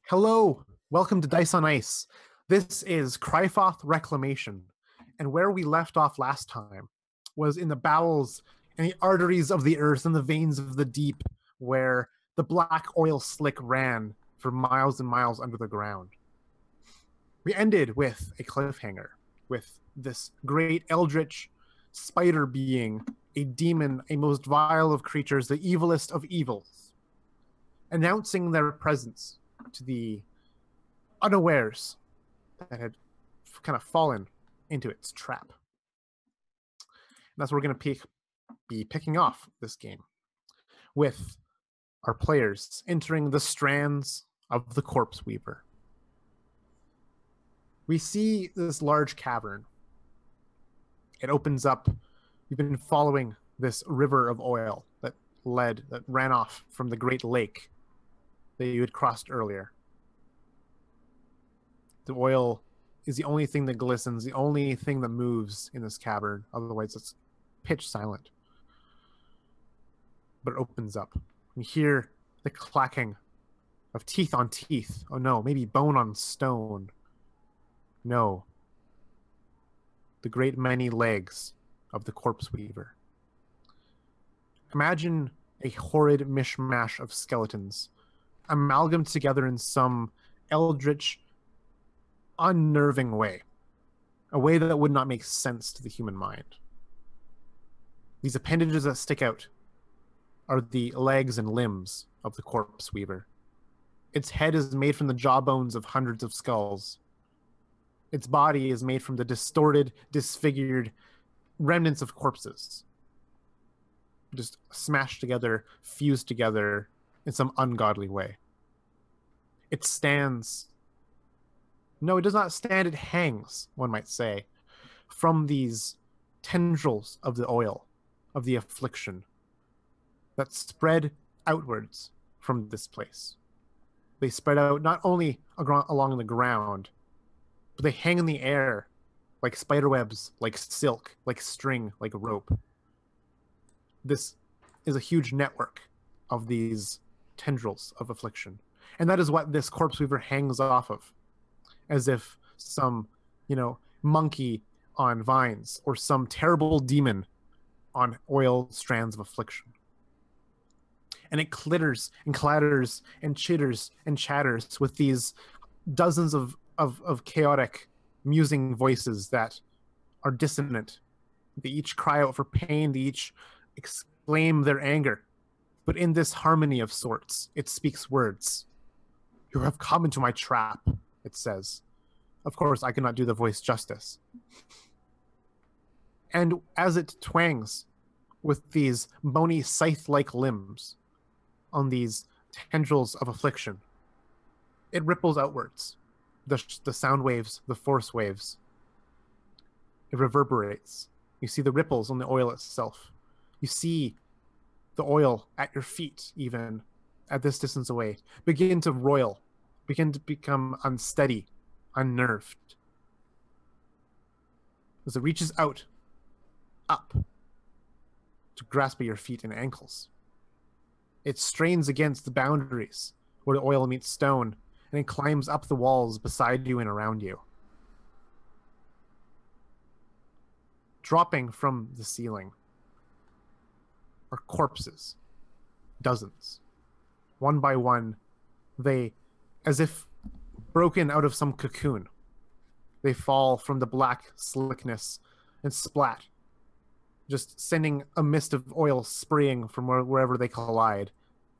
Hello, welcome to Dice on Ice. This is Crifoth Reclamation, and where we left off last time was in the bowels and the arteries of the earth and the veins of the deep, where the black oil slick ran for miles and miles under the ground. We ended with a cliffhanger, with this great eldritch spider being, a demon, a most vile of creatures, the evilest of evils, announcing their presence to the unawares that had kind of fallen into its trap. And that's where we're going to be picking off this game, with our players entering the Strands of the Corpse Weaver. We see this large cavern. It opens up. We've been following this river of oil that ran off from the Great Lake that you had crossed earlier. The oil is the only thing that glistens, the only thing that moves in this cavern. Otherwise, it's pitch silent. But it opens up. You hear the clacking of teeth on teeth. Oh no, maybe bone on stone. No. The great many legs of the Corpse Weaver. Imagine a horrid mishmash of skeletons, amalgamated together in some eldritch, unnerving way, a way that would not make sense to the human mind. These appendages that stick out are the legs and limbs of the Corpse Weaver. Its head is made from the jawbones of hundreds of skulls. Its body is made from the distorted, disfigured remnants of corpses, just smashed together, fused together in some ungodly way. It stands. No, it does not stand. It hangs, one might say, from these tendrils of the oil, of the affliction, that spread outwards from this place. They spread out not only along the ground, but they hang in the air like spider webs, like silk, like string, like rope. This is a huge network of these tendrils of affliction. And that is what this Corpse Weaver hangs off of, as if some, monkey on vines or some terrible demon on oil strands of affliction. And it clitters and clatters and chitters and chatters with these dozens of chaotic, musing voices that are dissonant. They each cry out for pain. They each exclaim their anger. But in this harmony of sorts, it speaks words. You have come into my trap, it says. Of course, I cannot do the voice justice. And as it twangs with these bony scythe-like limbs on these tendrils of affliction, it ripples outwards. The sound waves, the force waves. It reverberates. You see the ripples on the oil itself. You see the oil at your feet, even at this distance away, begin to roil, begin to become unsteady, unnerved. As it reaches out, up, to grasp at your feet and ankles. It strains against the boundaries where the oil meets stone, and it climbs up the walls beside you and around you. Dropping from the ceiling are corpses, dozens. One by one, they, as if broken out of some cocoon, they fall from the black slickness and splat, just sending a mist of oil spraying from wherever they collide.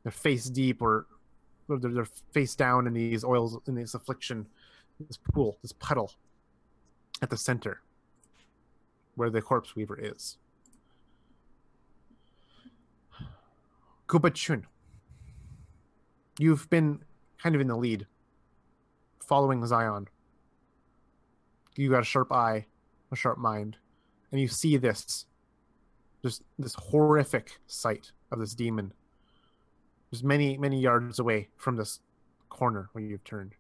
They're face deep or they're face down in these oils, in this affliction, this pool, this puddle at the center where the Corpse Weaver is. Gubachun, you've been kind of in the lead, following Zion. You got a sharp eye, a sharp mind, and you see this horrific sight of this demon just many, many yards away from this corner where you've turned.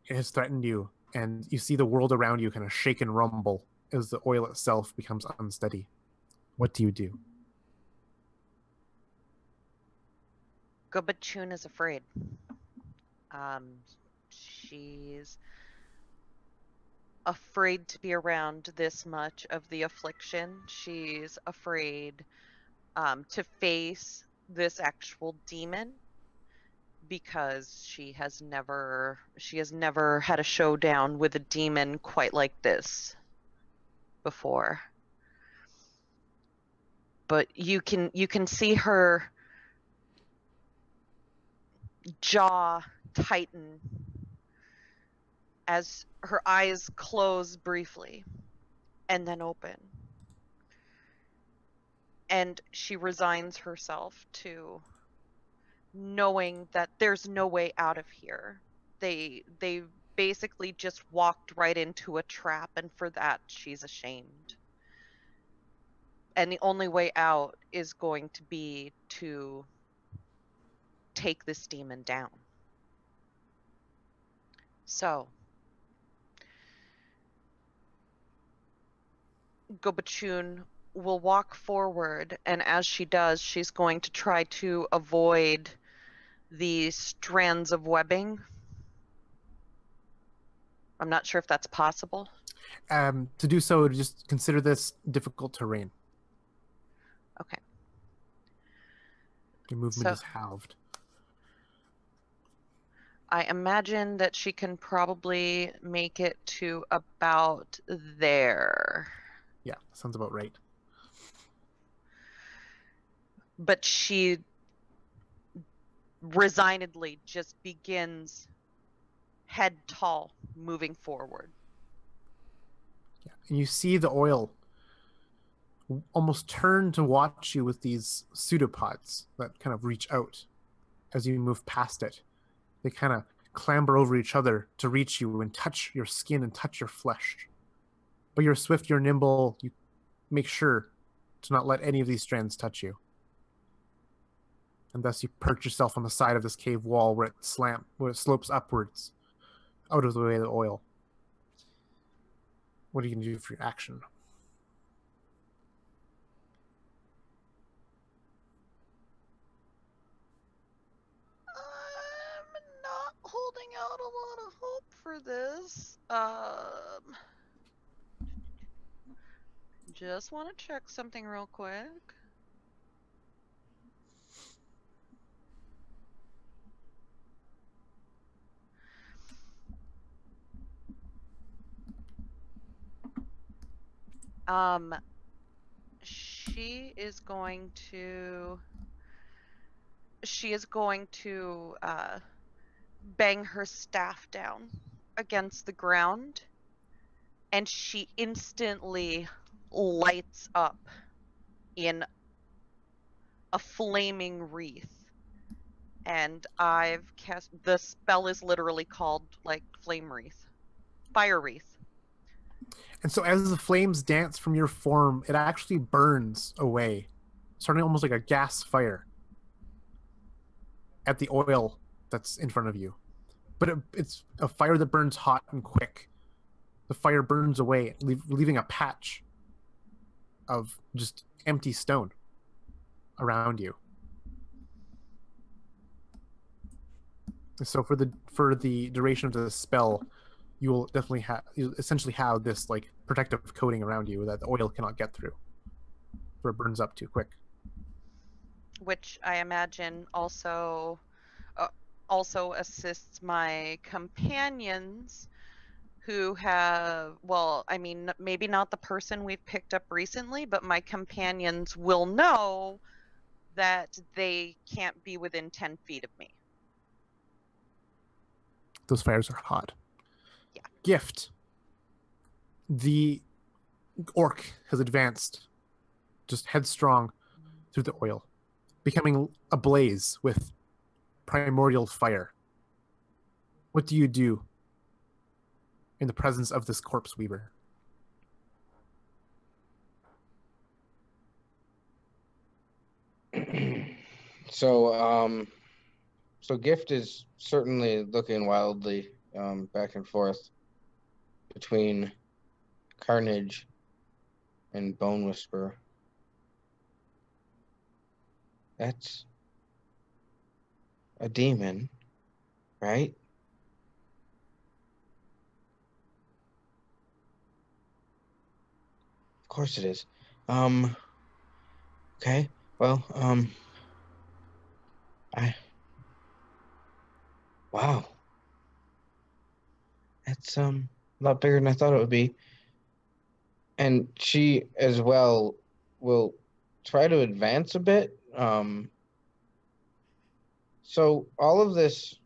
It has threatened you, and you see the world around you kind of shake and rumble as the oil itself becomes unsteady. What do you do? Gubachun is afraid. She's afraid to be around this much of the affliction. She's afraid to face this actual demon because she has never had a showdown with a demon quite like this before. But you can see her jaw tighten as her eyes close briefly and then open. And she resigns herself to knowing that there's no way out of here. They basically just walked right into a trap, and for that she's ashamed. And the only way out is going to be to take this demon down. So, Gobachun will walk forward, and as she does, she's going to try to avoid the strands of webbing. I'm not sure if that's possible. To do so, just consider this difficult terrain. Okay. Your movement is halved. I imagine that she can probably make it to about there. Yeah, sounds about right. But she resignedly just begins head tall, moving forward. Yeah, and you see the oil almost turn to watch you with these pseudopods that kind of reach out as you move past it. They kind of clamber over each other to reach you and touch your skin and touch your flesh. But you're swift, you're nimble, you make sure to not let any of these strands touch you. And thus you perch yourself on the side of this cave wall where it slopes upwards, out of the way of the oil. What are you going to do for your action? I'm not holding out a lot of hope for this. Just want to check something real quick. She is going to bang her staff down against the ground, and she instantly lights up in a flaming wreath. And I've cast, the spell is literally called like flame wreath, fire wreath. And so as the flames dance from your form, it actually burns away, starting almost like a gas fire at the oil that's in front of you. But it's a fire that burns hot and quick. The fire burns away, leaving a patch of just empty stone around you. So for the duration of the spell, you will definitely essentially have this like protective coating around you that the oil cannot get through, where it burns up too quick. Which I imagine also assists my companions who have, well, I mean, maybe not the person we've picked up recently, but my companions will know that they can't be within 10 feet of me. Those fires are hot. Yeah. Gift. The orc has advanced just headstrong through the oil, becoming ablaze with primordial fire. What do you do in the presence of this corpse weaver? So Gift is certainly looking wildly back and forth between Carnage and Bone Whisper. That's a demon, right? course it is. Okay. Well, wow. That's a lot bigger than I thought it would be. And she as well will try to advance a bit. So all of this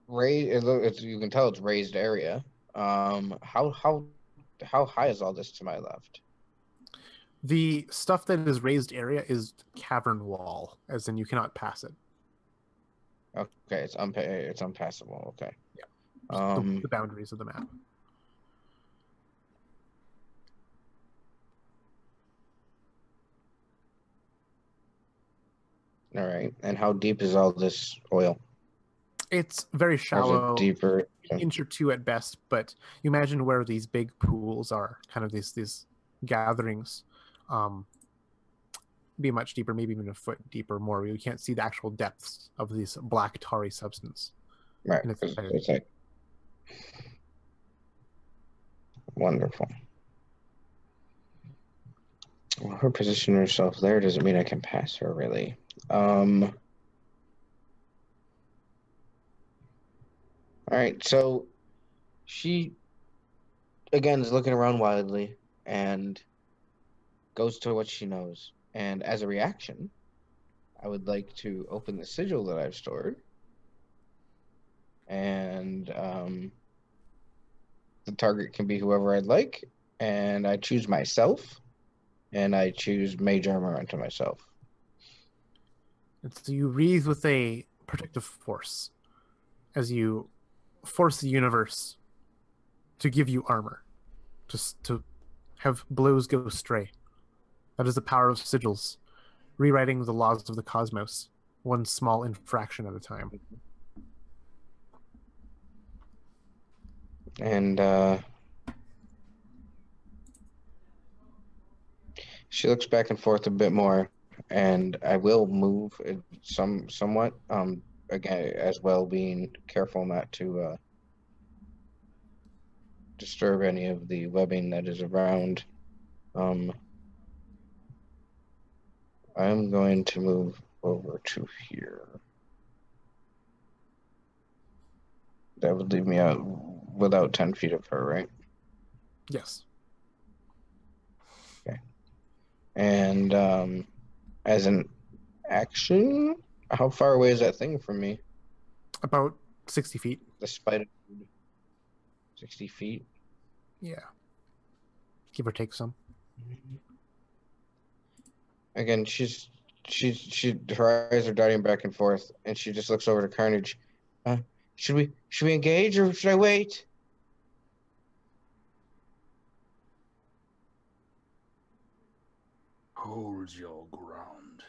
you can tell it's raised area. How high is all this to my left? The stuff that is raised area is cavern wall, as in you cannot pass it. Okay, it's unpassable. Okay. Yeah. The boundaries of the map. All right. And how deep is all this oil? It's very Or is it shallow, deeper? an inch or two at best, but you imagine where these big pools are, kind of these gatherings, be much deeper, maybe even a foot deeper more. You can't see the actual depths of this black tarry substance. Right. And It's like wonderful. Well, her positioning herself there doesn't mean I can pass her, really. All right, so she again is looking around wildly and goes to what she knows. And as a reaction, I would like to open the sigil that I've stored. And the target can be whoever I'd like. And I choose myself. And I choose Mage Armor onto myself. And so you wreathe with a protective force as you force the universe to give you armor, just to have blows go stray. That is the power of sigils, rewriting the laws of the cosmos, one small infraction at a time. And she looks back and forth a bit more, and I will move it somewhat. Again, as well, being careful not to disturb any of the webbing that is around. I'm going to move over to here. That would leave me out without 10 feet of her, right? Yes. Okay. And as an action, how far away is that thing from me? About 60 feet. The spider. 60 feet? Yeah. Give or take some. Again, her eyes are darting back and forth, and she just looks over to Carnage. Should we engage or should I wait? Hold your ground.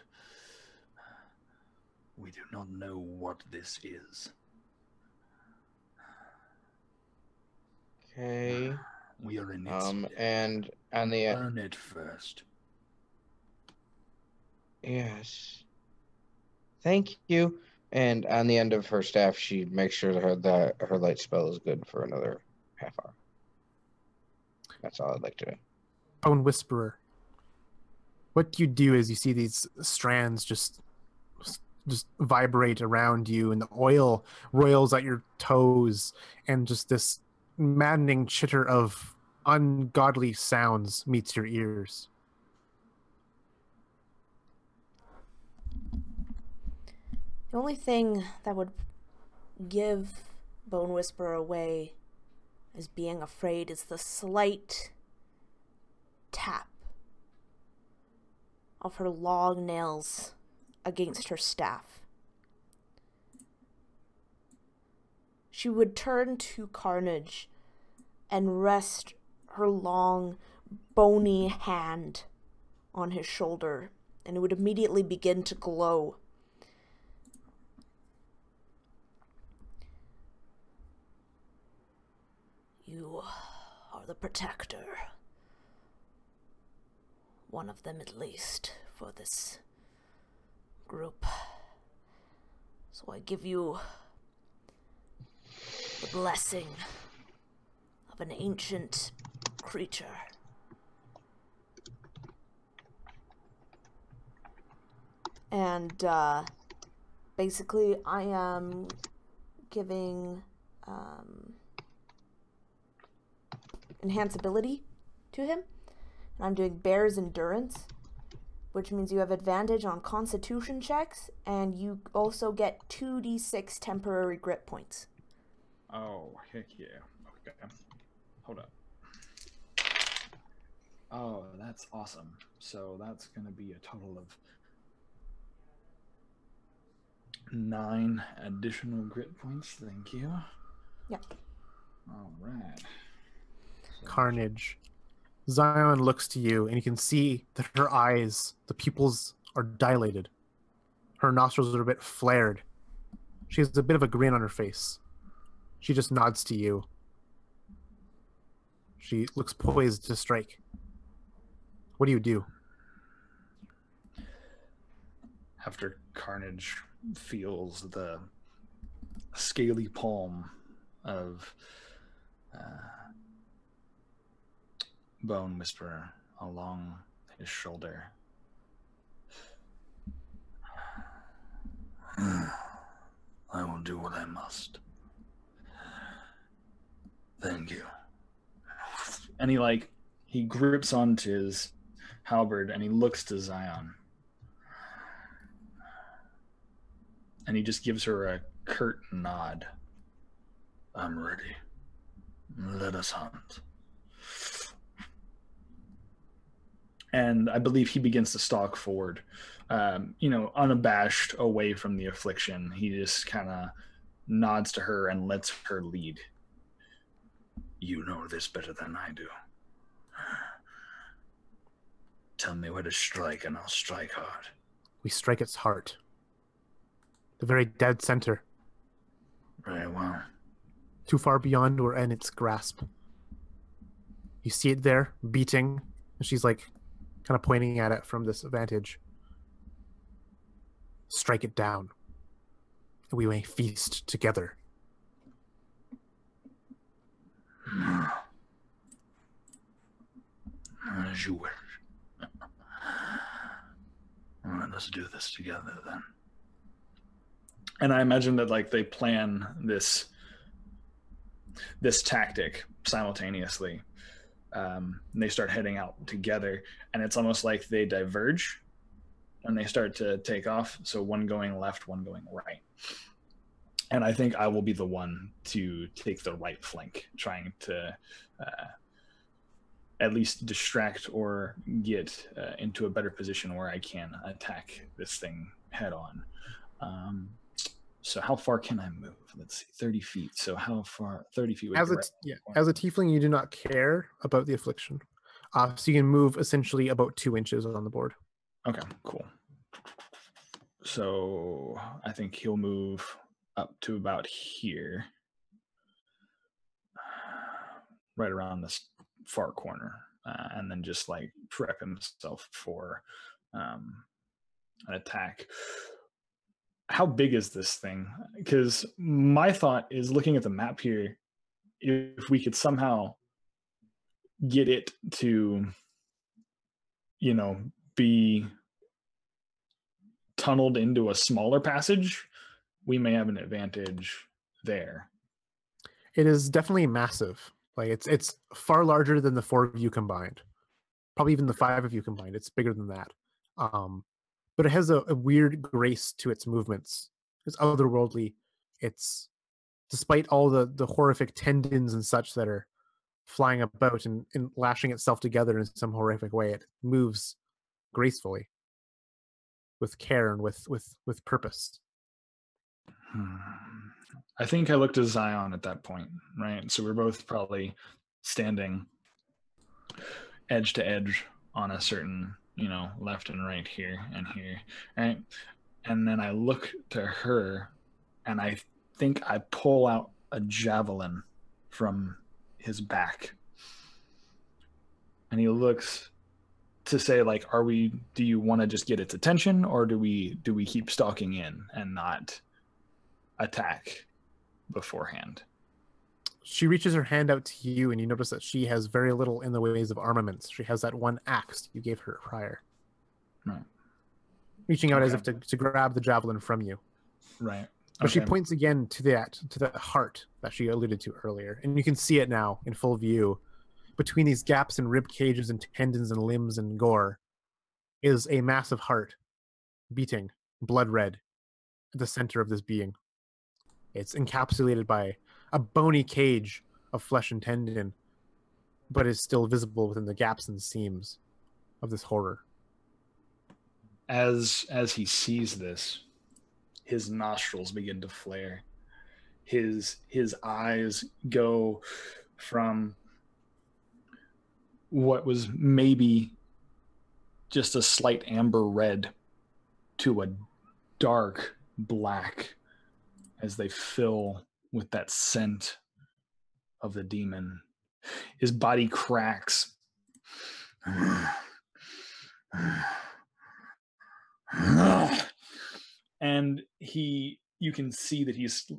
We do not know what this is. Okay. We are in its and on the burn it first. Yes. Thank you. And on the end of her staff, she makes sure that her light spell is good for another half hour. That's all I'd like to do. Bone Whisperer. What you do is you see these strands just vibrate around you, and the oil roils at your toes, and just this maddening chitter of ungodly sounds meets your ears. The only thing that would give Bone Whisperer away as being afraid is the slight tap of her long nails against her staff. She would turn to Carnage and rest her long, bony hand on his shoulder, and it would immediately begin to glow. You are the protector. One of them, at least, for this group. So I give you the blessing of an ancient creature. And basically, I am giving enhanceability to him. And I'm doing Bear's Endurance, which means you have advantage on Constitution checks, and you also get 2d6 temporary grit points. Oh, heck yeah. Okay. Hold up. Oh, that's awesome. So that's going to be a total of 9 additional grit points. Thank you. Yep. All right. So Carnage. Zion looks to you, and you can see that her eyes, the pupils, are dilated. Her nostrils are a bit flared. She has a bit of a grin on her face. She just nods to you. She looks poised to strike. What do you do? after Carnage feels the scaly palm of Bone Whisperer along his shoulder. I will do what I must. Thank you. And he grips onto his halberd and he looks to Zion. And he just gives her a curt nod. I'm ready. Let us hunt. And I believe he begins to stalk forward, unabashed away from the affliction. He just kind of nods to her and lets her lead. You know this better than I do. Tell me where to strike and I'll strike hard. We strike its heart. The very dead center. Very well. Too far beyond or in its grasp. You see it there, beating, and she's kind of pointing at it from this vantage. Strike it down, and we may feast together. As you wish. Let us do this together then. And I imagine that they plan this tactic simultaneously. And they start heading out together, and it's almost like they diverge when they start to take off. So one going left, one going right. And I think I will be the one to take the right flank, trying to at least distract or get into a better position where I can attack this thing head on. So how far can I move? Let's see, 30 feet. So how far? 30 feet. As a tiefling, you do not care about the affliction. So you can move essentially about 2 inches on the board. Okay, cool. So I think he'll move up to about here, right around this far corner, and then just prep himself for an attack. How big is this thing? Because my thought is, looking at the map here, if we could somehow get it to, be tunneled into a smaller passage, we may have an advantage there. It is definitely massive. It's far larger than the 4 of you combined. Probably even the 5 of you combined. It's bigger than that. But it has a weird grace to its movements. It's otherworldly. It's, despite all the horrific tendons and such that are flying about and lashing itself together in some horrific way, it moves gracefully, with care and with purpose. I think I looked to Zion at that point, right? So we're both probably standing edge to edge on a certain, left and right here and here, right? And then I look to her, and I think I pull out a javelin from his back. And he looks to say, do you want to just get its attention, or do we keep stalking in and not attack beforehand? She reaches her hand out to you, and you notice that she has very little in the ways of armaments. She has that one axe you gave her prior. Right. reaching out as Okay. if to grab the javelin from you. Right. But she Okay. points again to the heart that she alluded to earlier, and you can see it now in full view. Between these gaps in rib cages and tendons and limbs and gore is a massive heart, beating, blood red, at the center of this being. It's encapsulated by a bony cage of flesh and tendon, but is still visible within the gaps and seams of this horror. As he sees this, his nostrils begin to flare. His eyes go from what was maybe just a slight amber red to a dark black as they fill with that scent of the demon. His body cracks. And you can see that he's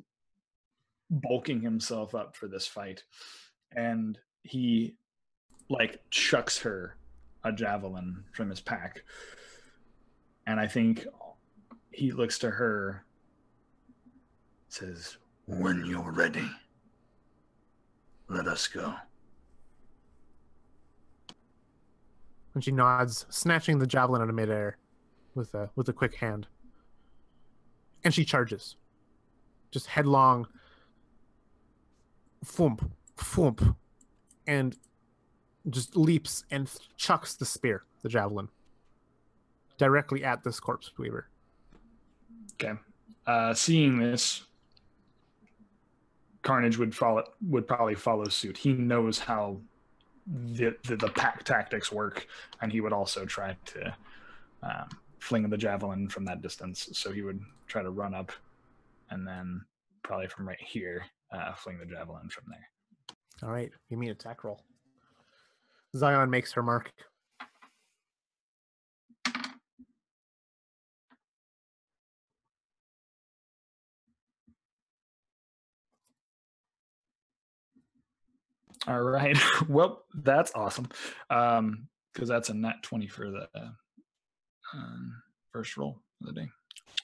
bulking himself up for this fight. And he chucks her a javelin from his pack. And I think he looks to her, says, When you're ready, let us go. And she nods, snatching the javelin out of midair with a quick hand. And she charges. Just headlong, thump, thump, and just leaps and chucks the spear, the javelin, directly at this corpse weaver. okay. Seeing this, Carnage would probably follow suit. He knows how the pack tactics work, and he would also try to fling the javelin from that distance. So he would try to run up, and then probably from right here, fling the javelin from there. All right, give me an attack roll. Zion makes her mark. All right. Well, that's awesome. Because that's a nat 20 for the first roll of the day.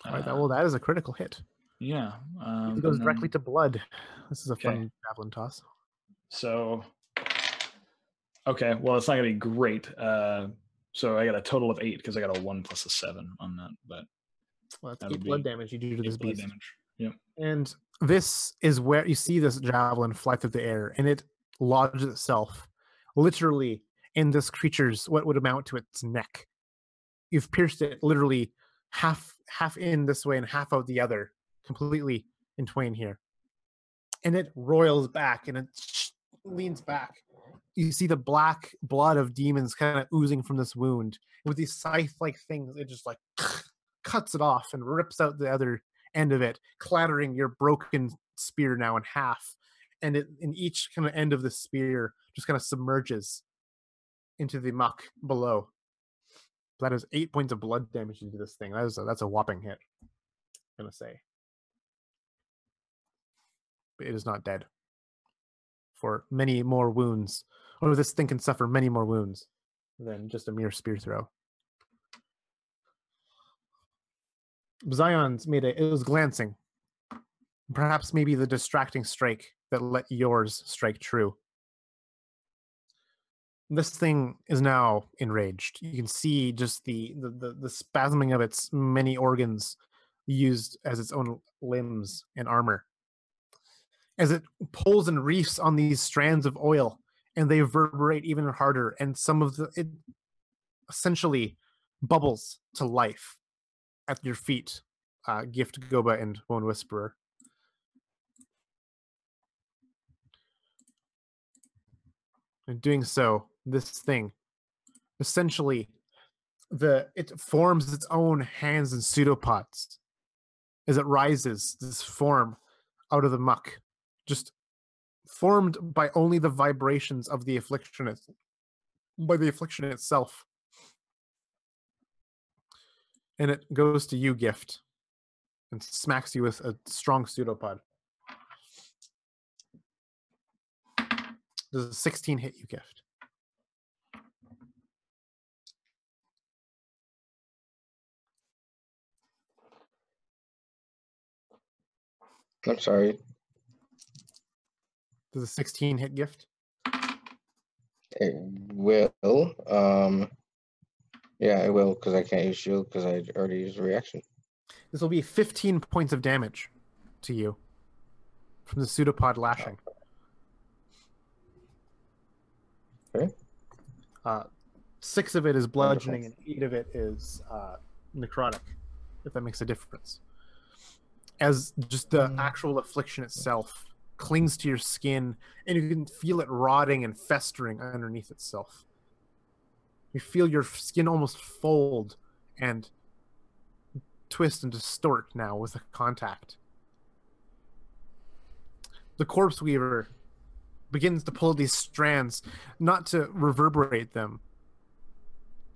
All right, that is a critical hit. Yeah. It goes directly to blood. This is a Okay. fun javelin toss. So, okay. Well, it's not going to be great. So I got a total of 8 because I got a 1 plus a 7 on that. But Well, that's that'll 8 blood be damage you do to 8 this blood beast. damage. Yep. And this is where you see this javelin fly through the air, and it lodges itself literally in this creature's what would amount to its neck. You've pierced it literally half in this way and half out the other, completely in twain here. And it roils back and it leans back. You see the black blood of demons kind of oozing from this wound. With these scythe-like things, it just cuts it off and rips out the other end of it, clattering your broken spear now in half. And in each kind of end of the spear just kind of submerges into the muck below. That is 8 points of blood damage into this thing. That's a whopping hit, I'm gonna say. But it is not dead. For many more wounds, or this thing can suffer many more wounds than just a mere spear throw. Zion's it was glancing. Perhaps maybe the distracting strike that let yours strike true. This thing is now enraged. You can see just the spasming of its many organs used as its own limbs and armor. As it pulls and reefs on these strands of oil, and they reverberate even harder, and some of it essentially bubbles to life at your feet, Gift, Goba, and Bone Whisperer. In doing so, this thing essentially it forms its own hands and pseudopods as it rises, this form out of the muck, just formed by only the vibrations of the affliction, by the affliction itself. And it goes to you, Gift, and smacks you with a strong pseudopod. Does a 16 hit you, Gift? I'm sorry. Does a 16 hit gift? It will. Yeah, it will, because I can't use shield because I already used a reaction. This will be 15 points of damage to you from the pseudopod lashing. Okay. 6 of it is bludgeoning and 8 of it is necrotic, if that makes a difference. As just the actual affliction itself clings to your skin, and you can feel it rotting and festering underneath itself. You feel your skin almost fold and twist and distort now with the contact. The corpse weaver begins to pull these strands, not to reverberate them,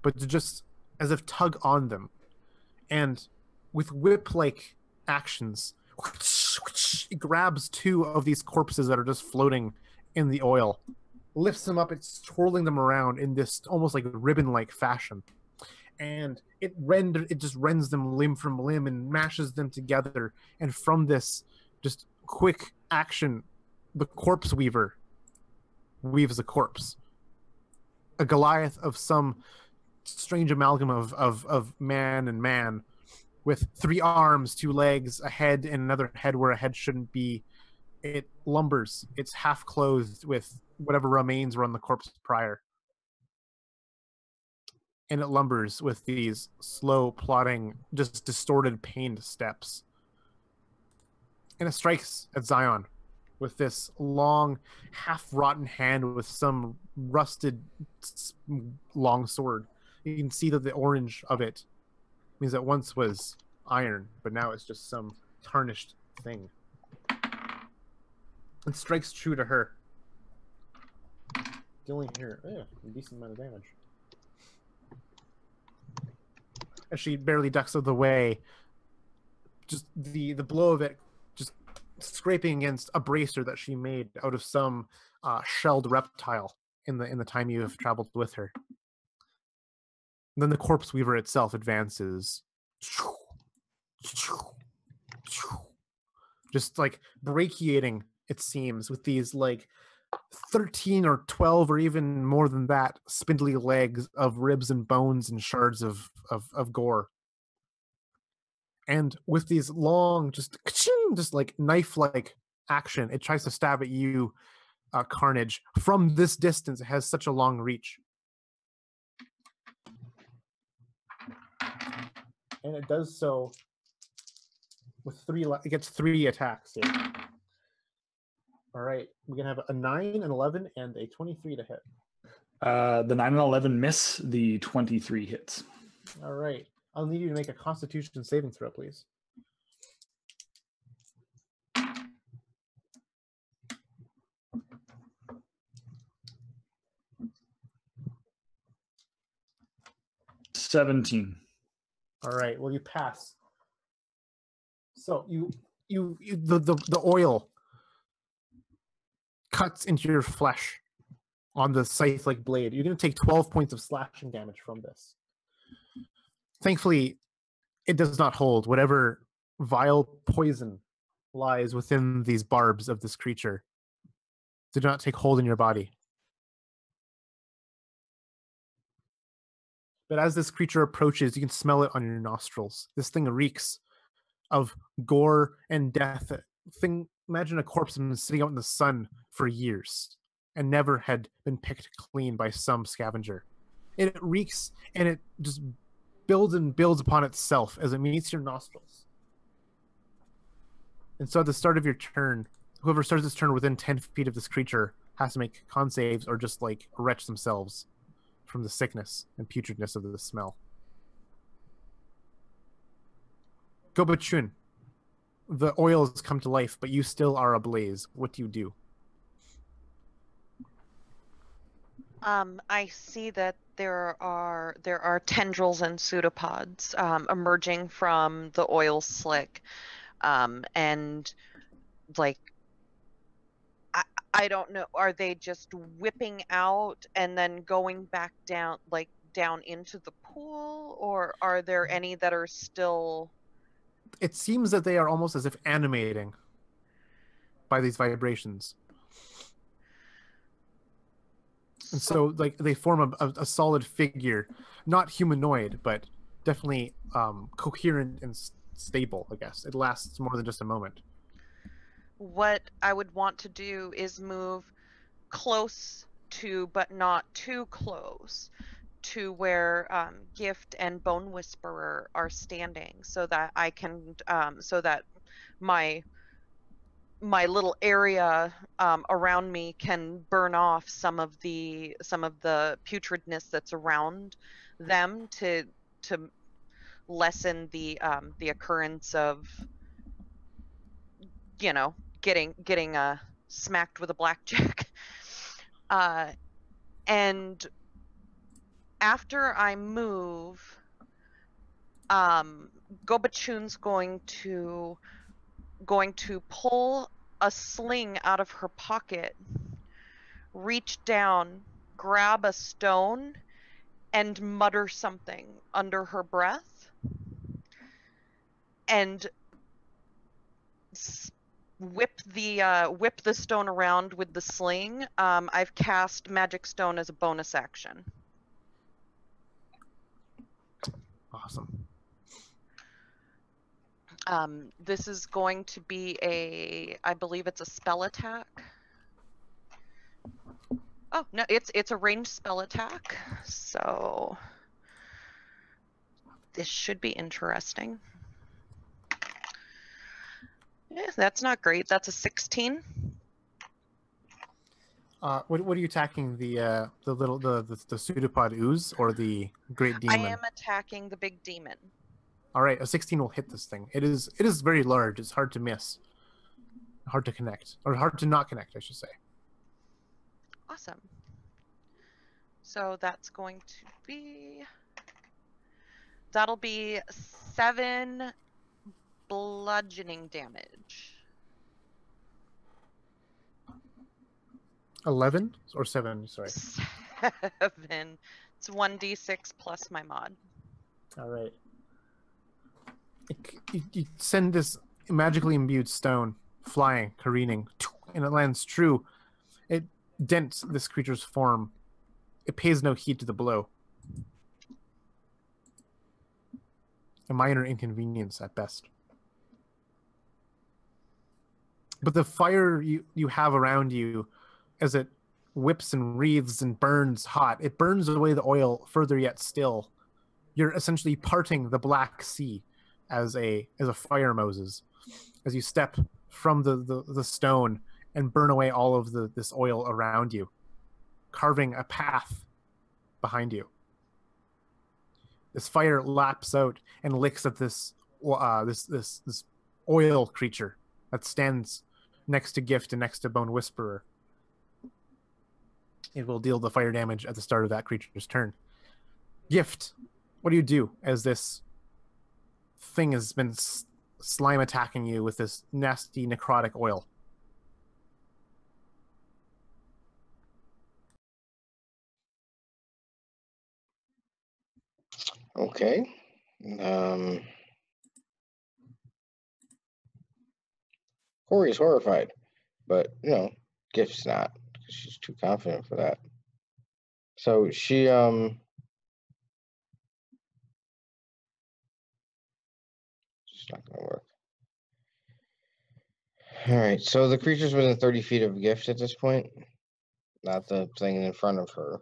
but to just as if tug on them. And with whip-like actions, it grabs 2 of these corpses that are just floating in the oil, lifts them up, it's twirling them around in this almost like ribbon-like fashion. And it just rends them limb from limb and mashes them together. And from this just quick action, the corpse weaver weaves a corpse. A Goliath of some strange amalgam of man and man, with 3 arms, 2 legs, a head, and another head where a head shouldn't be. It lumbers. It's half clothed with whatever remains were on the corpse prior. And it lumbers with these slow, plodding, just distorted, pained steps. And it strikes at Zion with this long, half-rotten hand with some rusted long sword. You can see that the orange of it means that once was iron, but now it's just some tarnished thing. It strikes true to her, dealing her a decent amount of damage. As she barely ducks out of the way, just the blow of it just scraping against a bracer that she made out of some shelled reptile in the time you have traveled with her. And then the corpse weaver itself advances, just like brachiating, it seems, with these like 13 or 12 or even more than that spindly legs of ribs and bones and shards of gore. And with these long, just like knife-like action, it tries to stab at you, Carnage. From this distance, it has such a long reach. And it does so with 3. It gets 3 attacks here. All right, we're gonna have a 9, an 11, and a 23 to hit. The 9 and 11 miss. The 23 hits. All right, I'll need you to make a Constitution saving throw, please. $17. All right, well, you pass. So the oil cuts into your flesh on the scythe-like blade. You're going to take 12 points of slashing damage from this. Thankfully, it does not hold whatever vile poison lies within these barbs of this creature. Do not take hold in your body. But as this creature approaches, you can smell it on your nostrils. This thing reeks of gore and death. Imagine a corpse that's been sitting out in the sun for years and never had been picked clean by some scavenger. It reeks, and it just builds and builds upon itself as it meets your nostrils. And so at the start of your turn, whoever starts this turn within 10 feet of this creature has to make con saves or just like retch themselves from the sickness and putridness of the smell. Gobachun, the oil has come to life, but you still are ablaze. What do you do? I see that there are tendrils and pseudopods emerging from the oil slick, and like I don't know, are they just whipping out and then going back down, like down into the pool, or are there any that are still? It seems that they are almost as if animating by these vibrations. And so like they form a solid figure, not humanoid, but definitely coherent and stable, I guess. It lasts more than just a moment. What I would want to do is move close to, but not too close, to where Gift and Bone Whisperer are standing, so that I can, so that my little area around me can burn off some of the putridness that's around them to lessen the occurrence of, you know, getting smacked with a blackjack. And after I move, Gobachun's going to pull a sling out of her pocket, reach down, grab a stone, and mutter something under her breath, and whip the stone around with the sling. I've cast Magic Stone as a bonus action. Awesome. This is going to be I believe it's a spell attack. Oh no, it's a ranged spell attack. So this should be interesting. Yeah, that's not great. That's a 16. What are you attacking? The little the pseudopod ooze or the great demon? I am attacking the big demon. All right, a 16 will hit this thing. It is very large. It's hard to miss, hard to connect, or hard to not connect, I should say. Awesome. So that's going to be, that'll be 7 bludgeoning damage. 11 or 7? Sorry. 7. It's 1d6 plus my mod. All right. You send this magically imbued stone flying, careening, and it lands true. It dents this creature's form. It pays no heed to the blow. A minor inconvenience at best. But the fire you have around you, as it whips and wreathes and burns hot, it burns away the oil further yet still. You're essentially parting the Black Sea as a fire Moses, as you step from the stone and burn away all of this oil around you, carving a path behind you. This fire laps out and licks at this oil creature that stands next to Gift and next to Bone Whisperer. It will deal the fire damage at the start of that creature's turn. Gift, what do you do as this thing has been slime attacking you with this nasty necrotic oil? Okay. Corey's horrified, but Gift's not, because she's too confident for that. So she it's not gonna work. All right, so the creature's within 30 feet of Gift at this point, not the thing in front of her,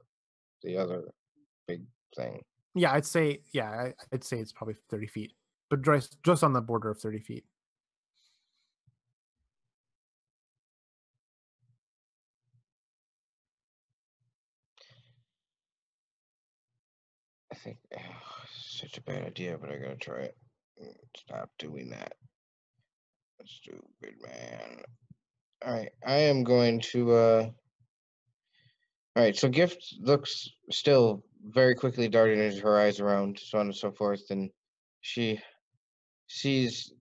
the other big thing. Yeah, I'd say it's probably 30 feet, but just on the border of 30 feet. I think such a bad idea, but I gotta try it. Stop doing that. Stupid man. All right, I am going to. All right, so Gift looks still very quickly darting her eyes around, so on and so forth, and she sees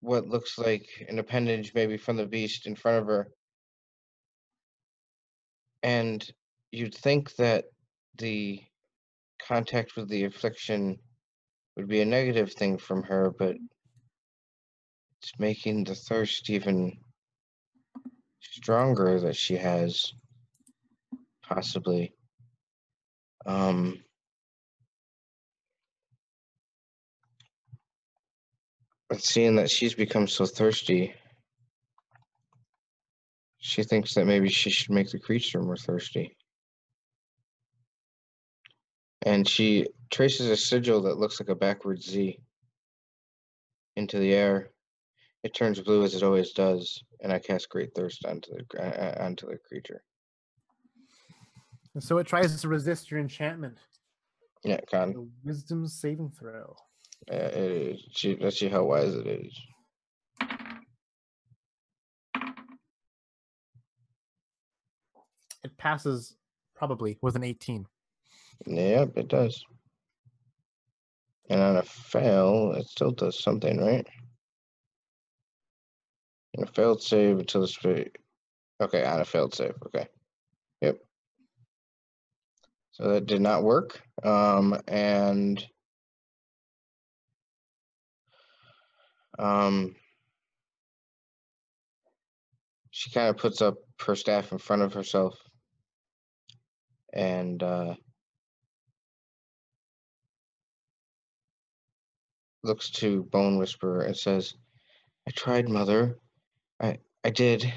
what looks like an appendage, maybe from the beast, in front of her. And you'd think that the contact with the affliction would be a negative thing from her, but it's making the thirst even stronger that she has, possibly. But seeing that she's become so thirsty, she thinks that maybe she should make the creature more thirsty. And she traces a sigil that looks like a backward Z into the air. It turns blue as it always does, and I cast Great Thirst onto the creature. And so it tries to resist your enchantment. Yeah, Con. The wisdom saving throw. Let's see how wise it is. It passes probably with an 18. Yep, it does. And on a fail, it still does something, right? And a failed save until the spirit. Okay, on a failed save. Okay. Yep. So that did not work. And she kind of puts up her staff in front of herself and looks to Bone Whisperer and says, I tried, Mother. I did.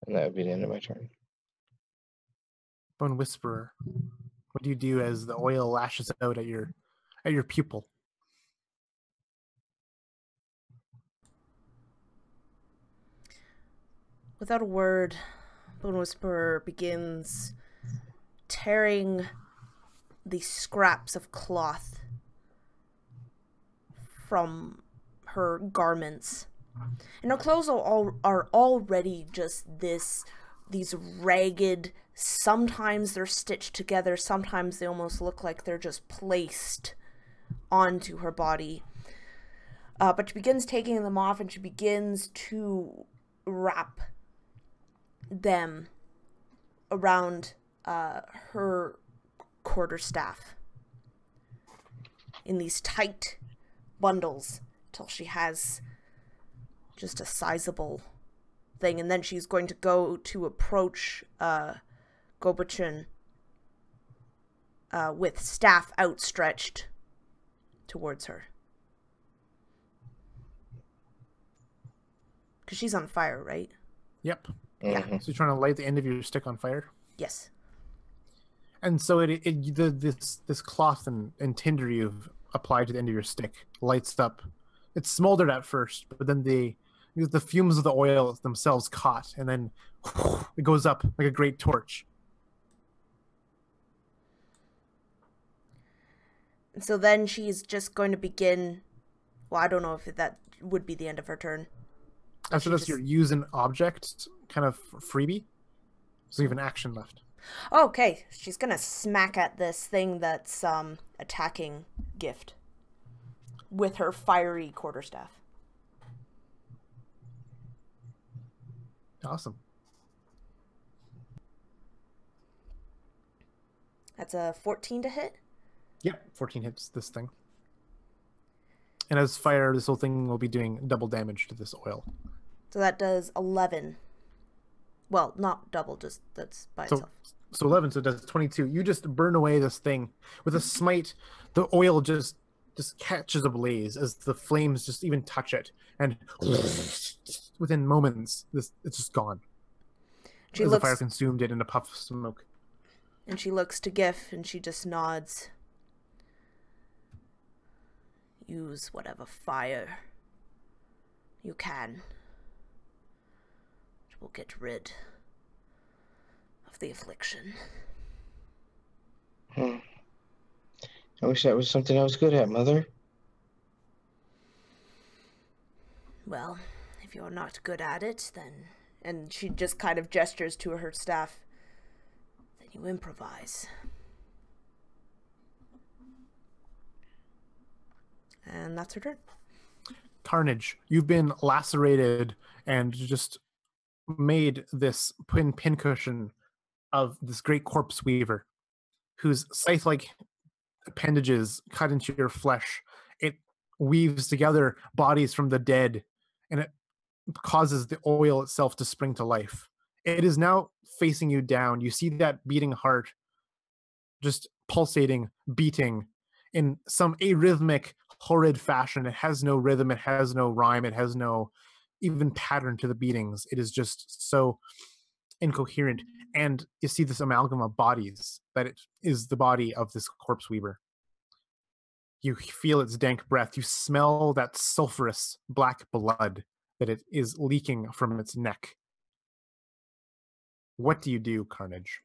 And that would be the end of my turn. Bone Whisperer. What do you do as the oil lashes out at your pupil? Without a word, Bone Whisperer begins tearing the scraps of cloth from her garments. And her clothes are already just these ragged, sometimes they're stitched together, sometimes they almost look like they're just placed onto her body. But she begins taking them off, and she begins to wrap them around her quarterstaff in these tight bundles till she has just a sizable thing. And then she's going to go to approach Gobuchin with staff outstretched towards her. Because she's on fire, right? Yep. Yeah. Mm-hmm. So you're trying to light the end of your stick on fire? Yes. And so this cloth and tinder you've applied to the end of your stick lights up. It's smoldered at first, but then the fumes of the oil themselves caught, and then it goes up like a great torch. And so then she's just going to begin. Well, I don't know if that would be the end of her turn. After this, your use an object kind of freebie, so you have an action left. Okay, she's gonna smack at this thing that's attacking Gift with her fiery quarterstaff. Awesome. That's a 14 to hit. Yep, 14 hits this thing. And as fire, this whole thing will be doing double damage to this oil. So that does 11. Well, not double, just that's by itself. So 11, so it does 22. You just burn away this thing with a smite. The oil just catches ablaze as the flames just even touch it, and within moments, it's just gone. The fire consumed it in a puff of smoke. And she looks to Gif, and she just nods. Use whatever fire you can. It will get rid of the affliction. I wish that was something I was good at, Mother. Well, if you're not good at it, then... And she just kind of gestures to her staff. Then you improvise. And that's her turn. Carnage, you've been lacerated and just made this pincushion of this great corpse weaver whose scythe-like appendages cut into your flesh. It weaves together bodies from the dead, and it causes the oil itself to spring to life. It is now facing you down. You see that beating heart just pulsating, beating in some arrhythmic, horrid fashion. It has no rhythm, it has no rhyme, it has no even pattern to the beatings. It is just so incoherent. And you see this amalgam of bodies, that it is the body of this corpse weaver. You feel its dank breath. You smell that sulfurous black blood that it is leaking from its neck. What do you do, Carnage?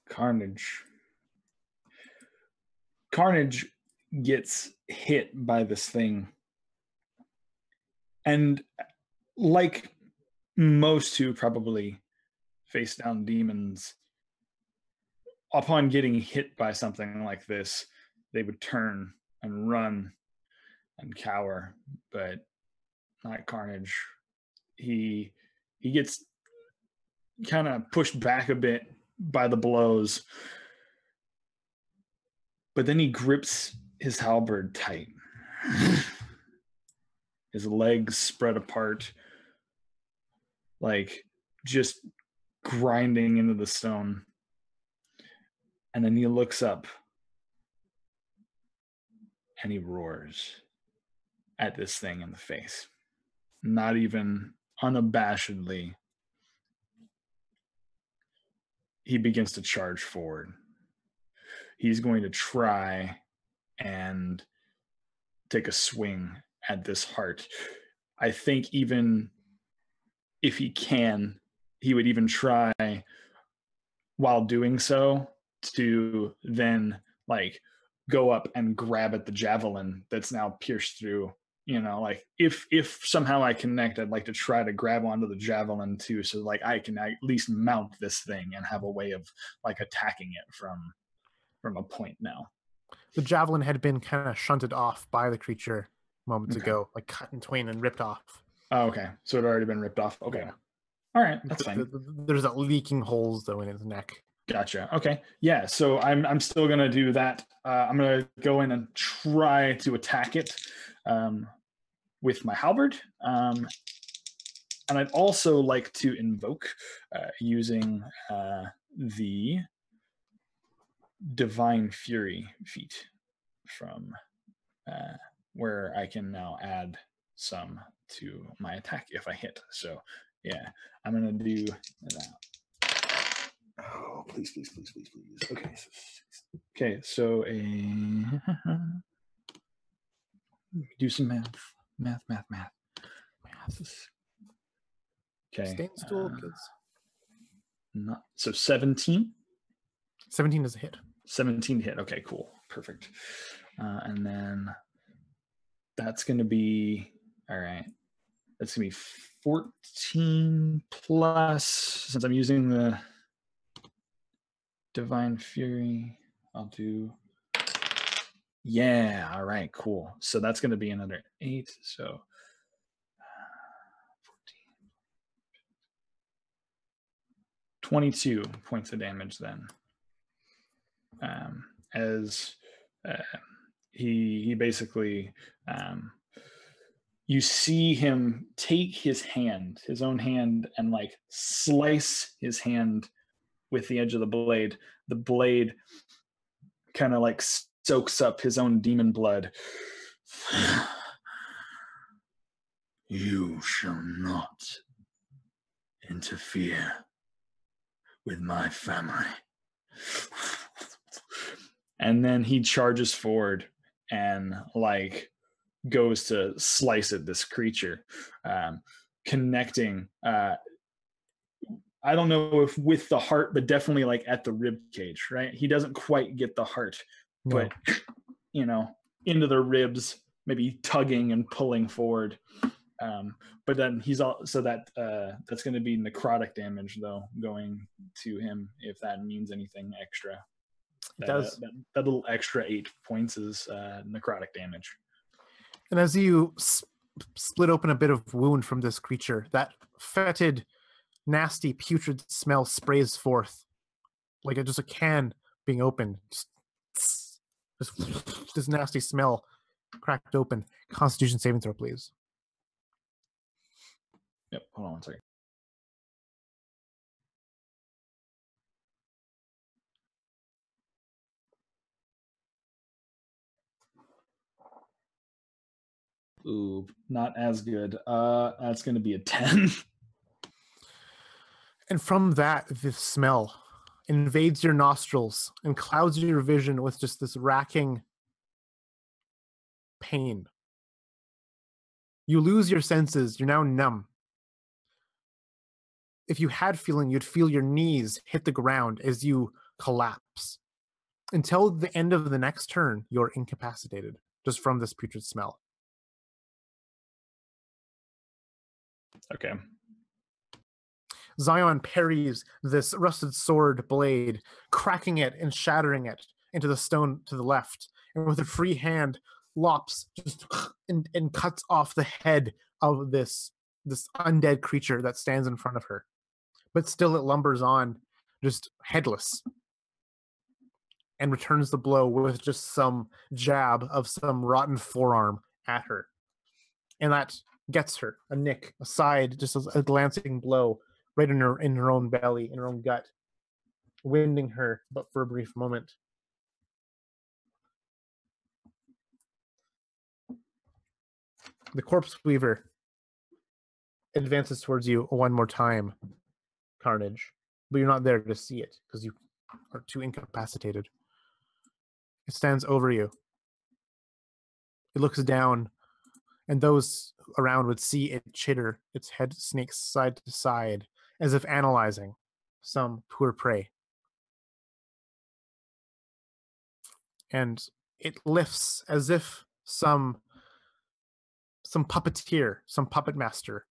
Carnage. Carnage gets hit by this thing. And like most who probably face down demons, upon getting hit by something like this, they would turn and run and cower, but not Carnage. He gets kind of pushed back a bit by the blows, but then he grips his halberd tight. His legs spread apart, like just grinding into the stone. And then he looks up and he roars at this thing in the face. Not even unabashedly. He begins to charge forward. He's going to try and take a swing at this heart. I think even if he can, he would even try while doing so to then like go up and grab at the javelin that's now pierced through. You know, like if somehow I connect, I'd like to try to grab onto the javelin too, so like I can at least mount this thing and have a way of like attacking it from a point now. The javelin had been kind of shunted off by the creature moments ago, like cut in twain and ripped off. Oh, okay. So it had already been ripped off. Okay. Yeah. All right, that's fine. There's a leaking holes though in his neck. Gotcha. Okay. Yeah. So I'm still gonna do that. I'm gonna go in and try to attack it with my halberd. And I'd also like to invoke using the Divine Fury feat from where I can now add some to my attack if I hit. So yeah, I'm gonna do that. Oh, please. Okay, so do some math. Okay. Stand still, kids. Not so 17. 17 is a hit. 17 to hit. Okay, cool, perfect. And then that's going to be all right. That's going to be 14 plus, since I'm using the Divine Fury. I'll do. Yeah. All right. Cool. So that's going to be another 8. So 14. 22 points of damage then. As he basically, you see him take his own hand, and like slice his hand with the edge of the blade. The blade kind of like soaks up his own demon blood. You shall not interfere with my family. And then he charges forward and like goes to slice at this creature, connecting. I don't know if with the heart, but definitely like at the rib cage, right? He doesn't quite get the heart, but into the ribs, maybe tugging and pulling forward. But then he's also that's going to be necrotic damage though going to him, if that means anything extra. It does. That little extra 8 points is necrotic damage. And as you split open a bit of wound from this creature, that fetid, nasty, putrid smell sprays forth, like just a can being opened. This nasty smell cracked open. Constitution saving throw, please. Yep. Hold on one second. Ooh, not as good. That's going to be a 10. And from that, the smell invades your nostrils and clouds your vision with just this racking pain. You lose your senses. You're now numb. If you had feeling, you'd feel your knees hit the ground as you collapse. Until the end of the next turn, you're incapacitated just from this putrid smell. Okay. Zion parries this rusted sword blade, cracking it and shattering it into the stone to the left, and with a free hand lops just and cuts off the head of this undead creature that stands in front of her. But still it lumbers on, just headless, and returns the blow with just some jab of some rotten forearm at her. And that gets her a nick, a side, just a glancing blow right in her own belly, in her own gut, winding her, but for a brief moment. The corpse weaver advances towards you one more time, Carnage, but you're not there to see it because you are too incapacitated. It stands over you. It looks down, and those around would see it chitter, its head snakes side to side, as if analyzing some poor prey. And it lifts as if some puppeteer, some puppet master.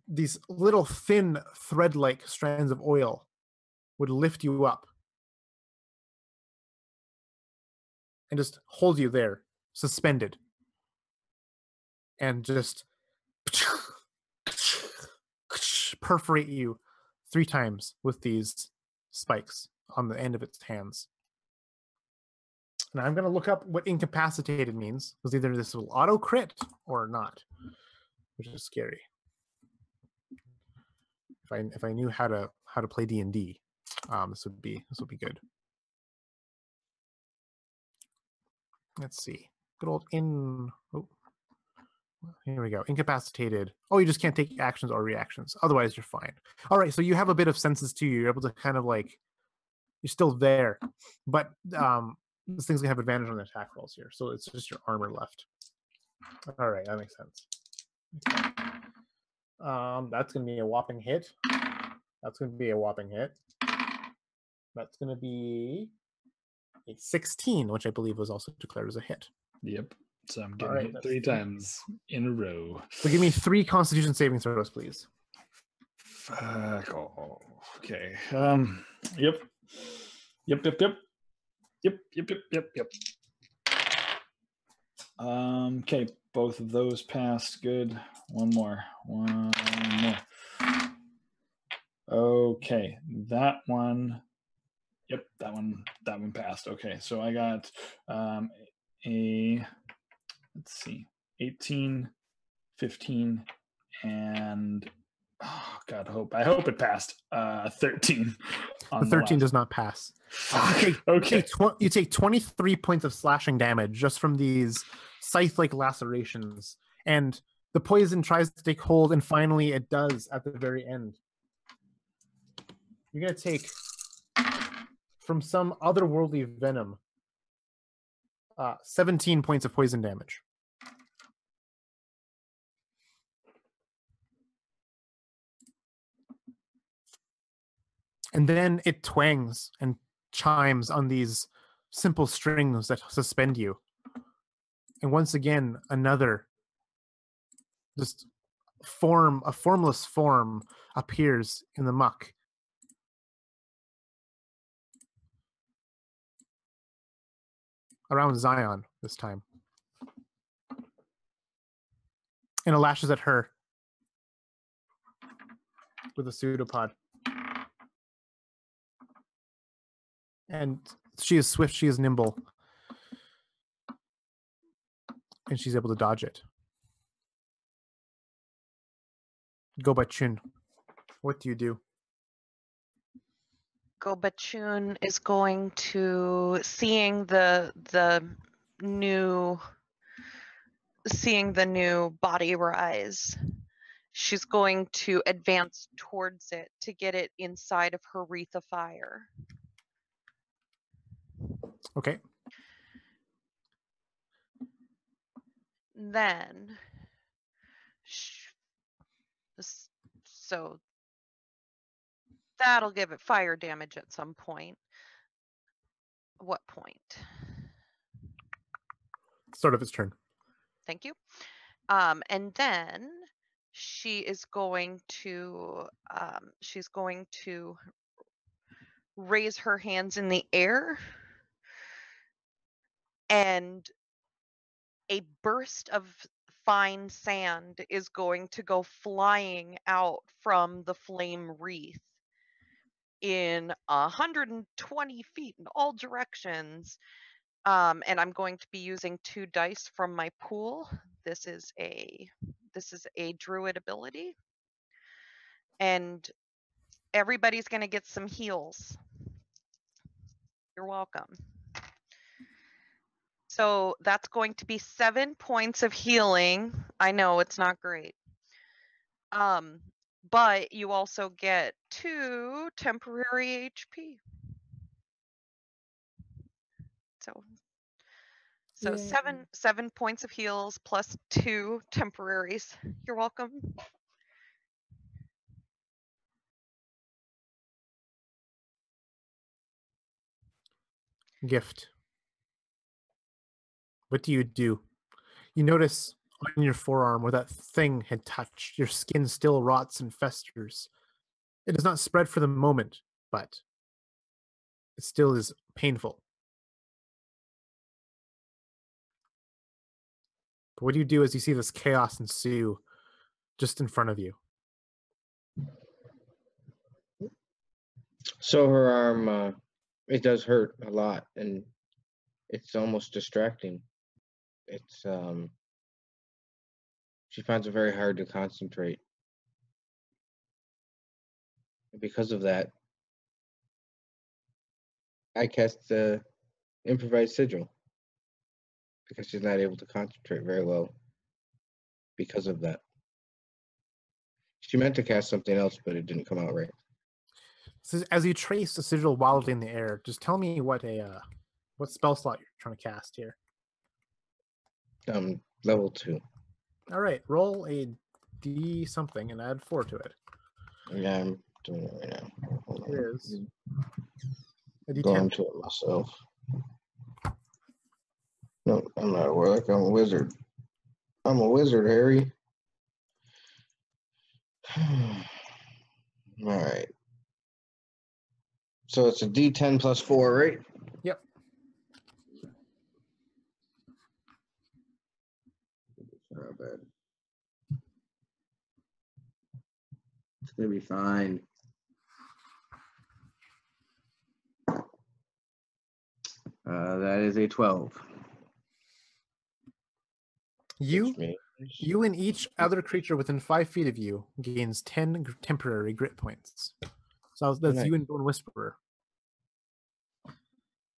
These little thin thread-like strands of oil would lift you up and just hold you there, suspended, and just perforate you 3 times with these spikes on the end of its hands. Now I'm going to look up what incapacitated means, because either this will auto crit or not, which is scary. If I knew how to play D&D, this would be good. Let's see. Good old here we go. Incapacitated. Oh, you just can't take actions or reactions. Otherwise, you're fine. All right, so you have a bit of senses too. You're able to kind of like, you're still there, but this thing's gonna have advantage on the attack rolls here. So it's just your armor left. All right, that makes sense. That's gonna be a whopping hit. That's gonna be a whopping hit. That's gonna be a 16, which I believe was also declared as a hit. Yep. So I'm getting hit 3 times in a row. So give me 3 Constitution saving throws, please. Fuck off. Okay. Yep. Okay, both of those passed. Good. One more. Okay, that one. Yep, that one passed. Okay, so I got let's see, 18, 15, and God, I hope it passed. 13. The 13 does not pass. You take 23 points of slashing damage just from these scythe-like lacerations, and the poison tries to take hold, and finally it does at the very end. You're going to take, from some otherworldly venom, 17 points of poison damage. And then it twangs and chimes on these simple strings that suspend you. And once again, another just a formless form appears in the muck. Around Zion this time. And it lashes at her with a pseudopod. And She is swift. She is nimble, and she's able to dodge it. Go by Chun. What do you do? Gobachun is going to seeing the new body rise. She's going to advance towards it to get it inside of her wreath of fire. Okay. Then, so that'll give it fire damage at some point. What point? Start of its turn. Thank you. And then she is going to raise her hands in the air, and a burst of fine sand is going to go flying out from the flame wreath in 120 feet in all directions. And I'm going to be using 2 dice from my pool. This is a druid ability, and everybody's going to get some heals. You're welcome. So that's going to be 7 points of healing. I know it's not great. But you also get 2 temporary HP. So Yeah. 7 points of heals plus 2 temporaries. You're welcome. Gift. What do? You notice on your forearm where that thing had touched, your skin still rots and festers. It does not spread for the moment, but it still is painful. But what do you do as you see this chaos ensue just in front of you? So her arm, it does hurt a lot, and it's almost distracting. It's she finds it very hard to concentrate. And because of that, I cast the improvised sigil because she's not able to concentrate very well because of that. She meant to cast something else, but it didn't come out right. So as you trace the sigil wildly in the air, just tell me what spell slot you're trying to cast here. Level 2. All right, roll a D something and add 4 to it. Yeah, I'm doing it right now. Hold on. It is a D10. Going to it myself. No, I'm not a warlock. I'm a wizard. I'm a wizard, Harry. All right. So it's a D10 plus 4, right? Yep. Not bad. It's gonna be fine. That is a 12. You and each other creature within 5 feet of you gains 10 temporary grit points. So that's Nice. you and Bone Whisperer.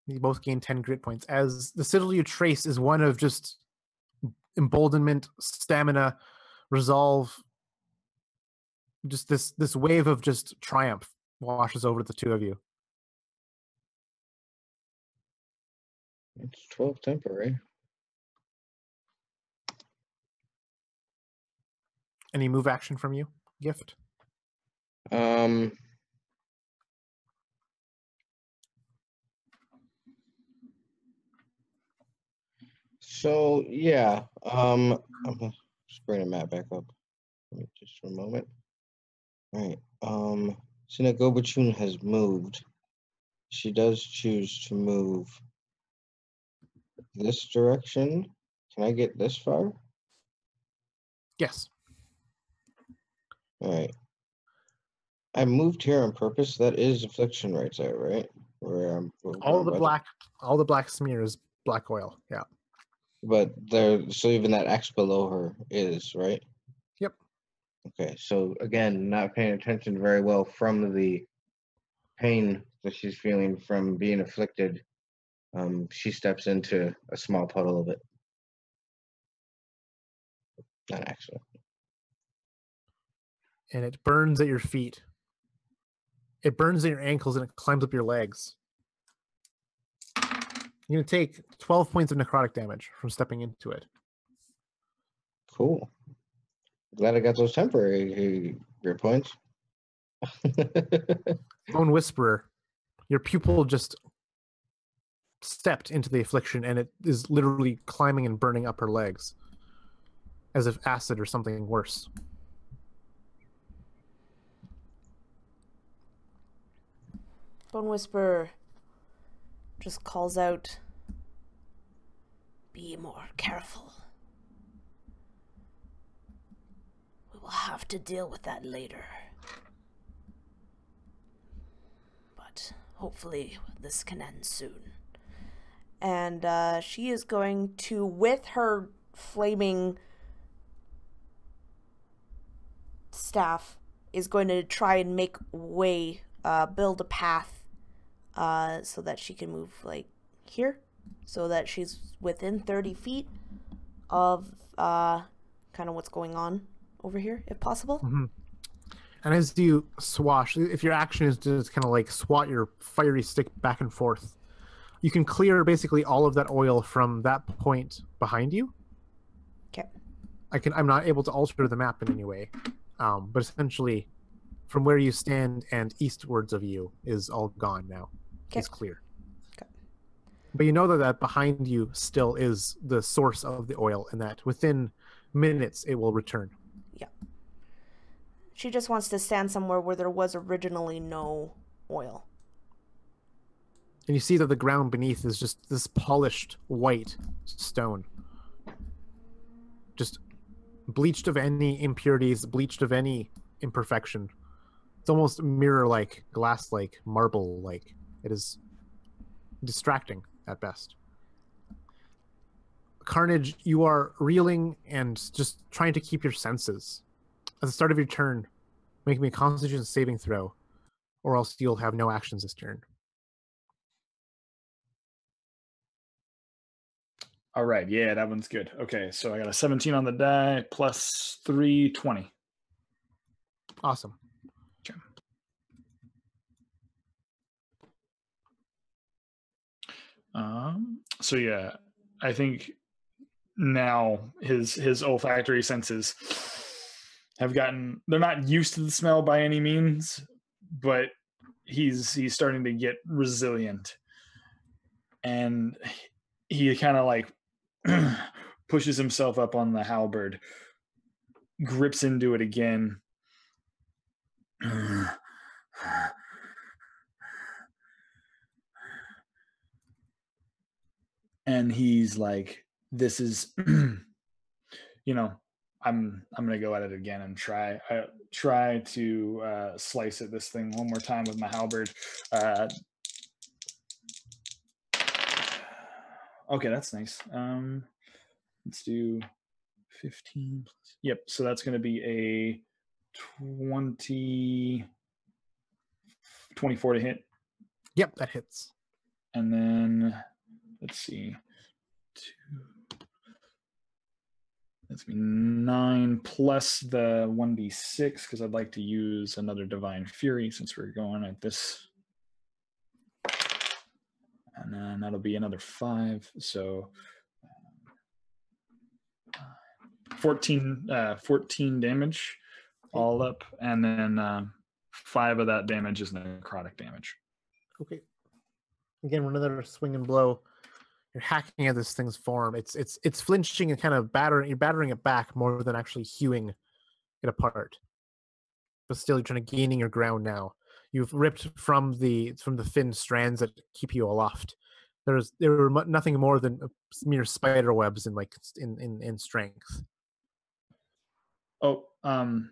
You both gain 10 grit points. As the sigil you trace is one of just emboldenment, stamina, resolve. Just this wave of just triumph washes over the two of you. It's 12 temporary. Any move action from you, Gift? So yeah, I'm gonna just bring the map back up. Just for a moment. All right. So that Gobachun has moved. She does choose to move this direction. Can I get this far? Yes. All right. I moved here on purpose. That is affliction right there, right? All the black smear is black oil. Yeah. But so even that X below her is, right? Yep. Okay, so again, not paying attention very well from the pain that she's feeling from being afflicted, she steps into a small puddle of it. Not actually. And it burns at your feet. It burns at your ankles and it climbs up your legs. You're going to take 12 points of necrotic damage from stepping into it. Cool. Glad I got those temporary hit points. Bone Whisperer, your pupil just stepped into the affliction and it is literally climbing and burning up her legs as if acid or something worse. Bone Whisperer just calls out, "Be more careful. We will have to deal with that later. But hopefully this can end soon." And she is going to, with her flaming staff, is going to try and make way, build a path so that she can move like here, so that she's within 30 feet of kind of what's going on over here, if possible. Mm-hmm. And as you swash, if your action is to just kind of like swat your fiery stick back and forth, you can clear basically all of that oil from that point behind you. Okay. I'm not able to alter the map in any way, but essentially from where you stand and eastwards of you is all gone now. Okay. It's clear. Okay. But you know that behind you still is the source of the oil, and that within minutes it will return. Yeah. She just wants to stand somewhere where there was originally no oil. And you see that the ground beneath is just this polished white stone. Just bleached of any impurities, bleached of any imperfection. It's almost mirror-like, glass-like, marble-like. It is distracting at best. Carnage, you are reeling and just trying to keep your senses. At the start of your turn, make me a Constitution saving throw, or else you'll have no actions this turn. All right, yeah, that one's good. Okay, so I got a 17 on the die, plus 3, 20. Awesome. Okay. So yeah, I think now his olfactory senses have gotten, they're not used to the smell by any means, but he's starting to get resilient. And he kind of like pushes himself up on the halberd, grips into it again. And he's like, this is, you know, I'm gonna go at it again and try to slice at this thing one more time with my halberd. Okay, that's nice. Let's do 15 plus. Yep, so that's going to be a 24 to hit. Yep, that hits. And then, let's see. That's 9 plus the 1d6, because I'd like to use another Divine Fury since we're going at this. And then that'll be another 5. So 14 damage all up. And then 5 of that damage is necrotic damage. Okay. Again, another swing and blow. You're hacking at this thing's form. It's flinching and kind of battering. You're battering it back more than actually hewing it apart. But still, you're trying to gaining your ground now. You've ripped from the thin strands that keep you aloft. There were nothing more than mere spider webs in strength. Oh, and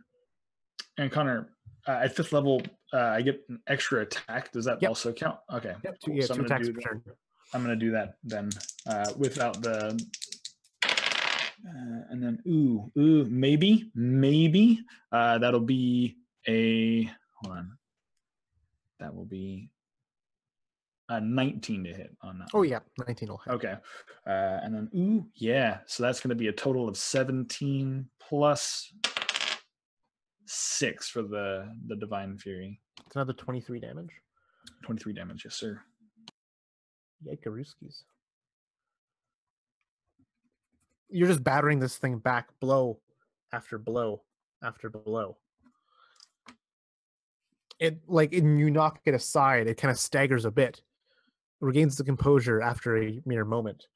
Connor, at 5th level, I get an extra attack. Does that Yep. also count? Okay. Yep, cool. yeah, So two I'm gonna attacks do per that. turn. I'm gonna do that then, without the. And then maybe that'll be a hold on. That will be a 19 to hit on that. Oh one. yeah, 19 will hit. Okay. And then yeah. So that's going to be a total of 17 plus 6 for the divine fury. It's another 23 damage. 23 damage, yes, sir. Yikaruskis. You're just battering this thing back, blow after blow after blow. And you knock it aside, it kind of staggers a bit, regains the composure after a mere moment,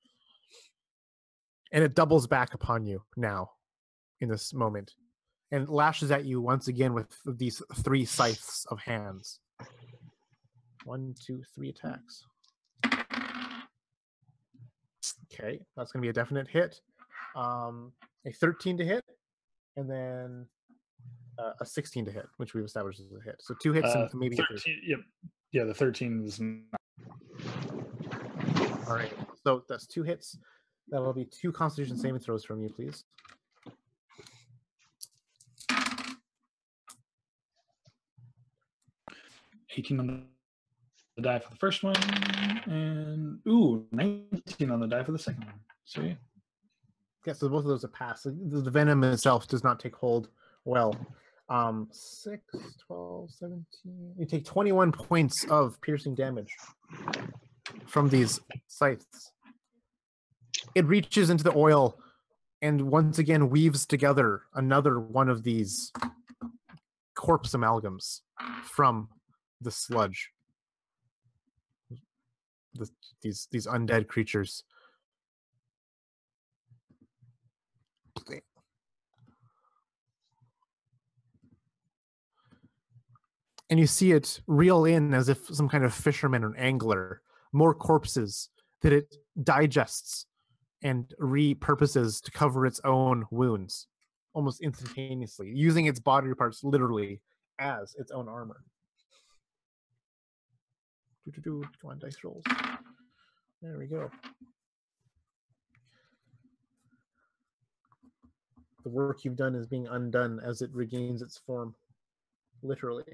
and it doubles back upon you now in this moment and lashes at you once again with these 3 scythes of hands. 1, 2, 3 attacks. Okay, that's going to be a definite hit. A 13 to hit, and then a 16 to hit, which we've established as a hit. So 2 hits and maybe 13. Yep. Yeah, the 13 is. All right. So that's 2 hits. That'll be 2 Constitution saving throws from you, please. $18 on the die for the first one, and 19 on the die for the second one. Sweet. Yeah, so both of those are pass. The venom itself does not take hold well. 6, 12, 17. You take 21 points of piercing damage from these scythes. It reaches into the oil and once again weaves together another one of these corpse amalgams from the sludge. These undead creatures. And you see it reel in as if some kind of fisherman or angler, more corpses that it digests and repurposes to cover its own wounds almost instantaneously, using its body parts literally as its own armor. Come on, dice rolls. There we go. The work you've done is being undone as it regains its form, literally.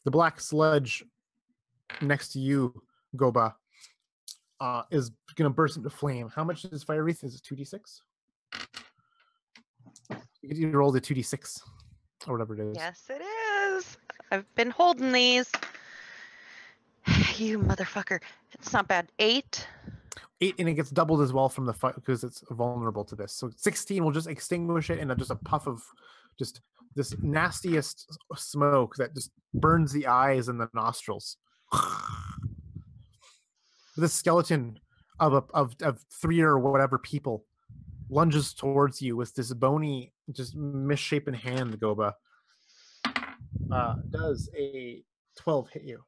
The black sludge next to you, Goba, is going to burst into flame. How much is Fire Wreath? Is it 2d6? You roll the 2d6 or whatever it is. Yes, it is. I've been holding these. You motherfucker. It's not bad. 8. 8, and it gets doubled as well from the fire because it's vulnerable to this. So 16 will just extinguish it, and just a puff of just this nastiest smoke that just burns the eyes and the nostrils. The skeleton of 3 or whatever people lunges towards you with this bony, just misshapen hand. Goba does a 12 hit you?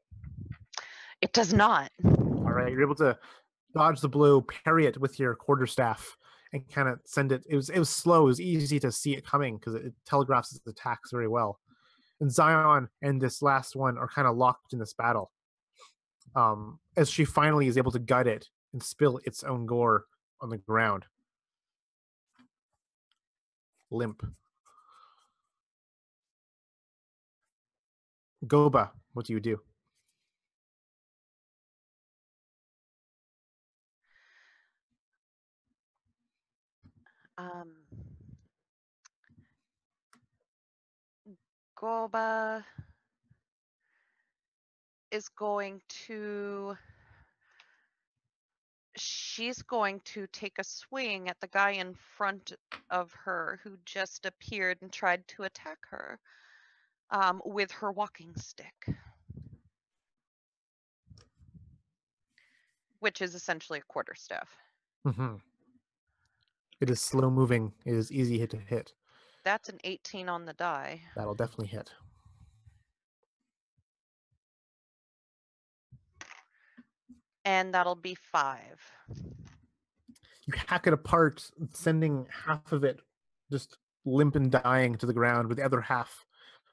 It does not. All right, you're able to dodge the blow, parry it with your quarterstaff, and kind of send it. It was slow. It was easy to see it coming because it telegraphs its attacks very well. And Zion and this last one are kind of locked in this battle. As she finally is able to gut it and spill its own gore on the ground. Limp. Goba, what do you do? Goba is going to... She's going to take a swing at the guy in front of her who just appeared and tried to attack her with her walking stick. Which is essentially a quarterstaff. Mm-hmm. It is slow moving. It is easy hit to hit. That's an 18 on the die. That'll definitely hit. And that'll be 5. You hack it apart, sending half of it just limp and dying to the ground, with the other half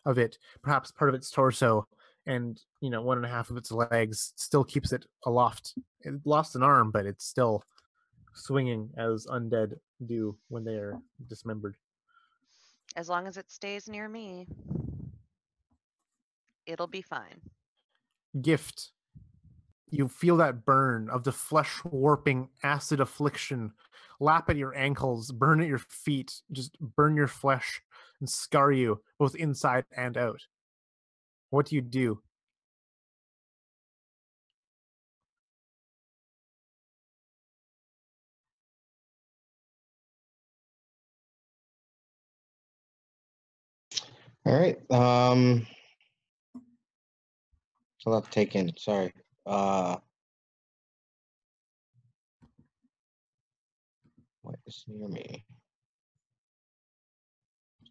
of it, perhaps part of its torso, and 1.5 of its legs still keeps it aloft. It lost an arm, but it's still swinging as undead do when they are dismembered. As long as it stays near me, it'll be fine. Gift. You feel that burn of the flesh warping acid affliction lap at your ankles, burn at your feet, just burn your flesh and scar you both inside and out. What do you do? All right. So I'll have to take in. Sorry. What is near me?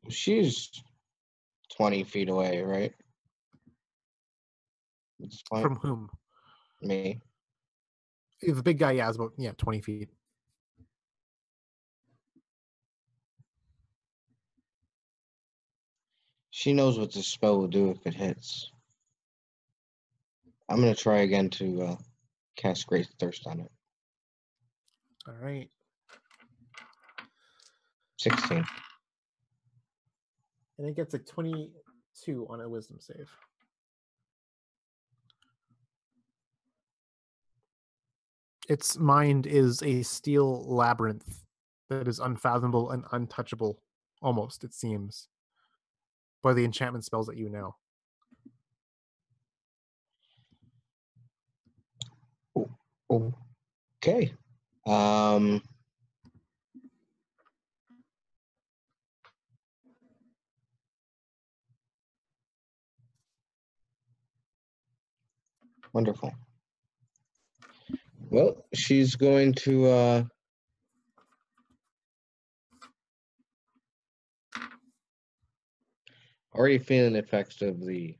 She's 20 feet away, right? At this point? From whom? Me. The big guy, yeah, is about 20 feet. She knows what this spell will do if it hits. I'm gonna try again to cast Great Thirst on it. All right. 16. And it gets a 22 on a wisdom save. Its mind is a steel labyrinth that is unfathomable and untouchable, almost, it seems, by the enchantment spells that you know. Okay. Wonderful. Well, she's going to already feeling the effects of the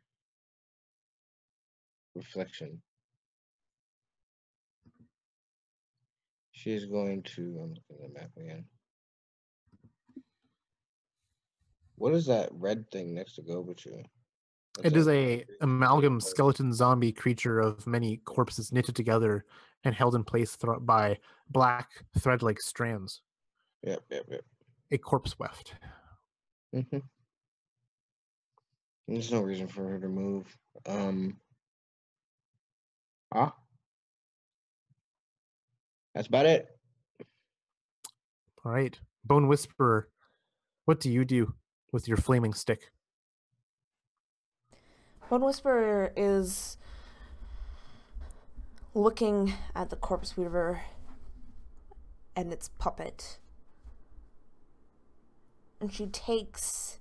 reflection. She's going to, I'm looking at the map again. What is that red thing next to Gobachu? It is a amalgam skeleton zombie creature of many corpses knitted together and held in place by black thread-like strands. Yep. A corpse weft. Mm-hmm. There's no reason for her to move. That's about it. All right. Bone Whisperer, what do you do with your flaming stick? Bone Whisperer is looking at the corpse weaver and its puppet. And she takes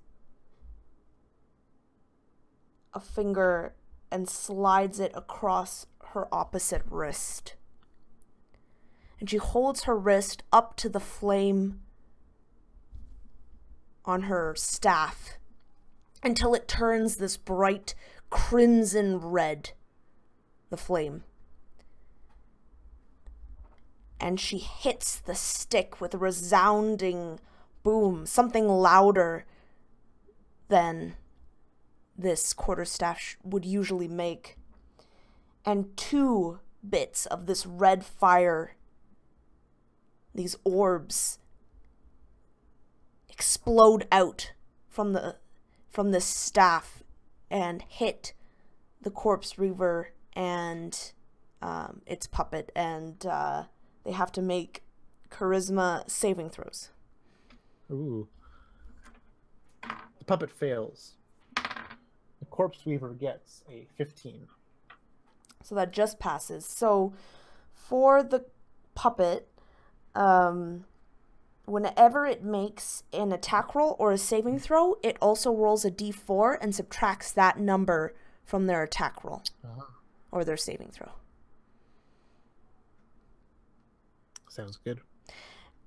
a finger and slides it across her opposite wrist. And she holds her wrist up to the flame on her staff until it turns this bright crimson red, the flame. And she hits the stick with a resounding boom, something louder than this quarterstaff would usually make. And 2 bits of this red fire, these orbs, explode out from the staff and hit the corpse weaver and its puppet, and they have to make charisma saving throws. Ooh. The puppet fails. The corpse weaver gets a 15. So that just passes. So for the puppet, whenever it makes an attack roll or a saving throw, it also rolls a d4 and subtracts that number from their attack roll or their saving throw. Sounds good.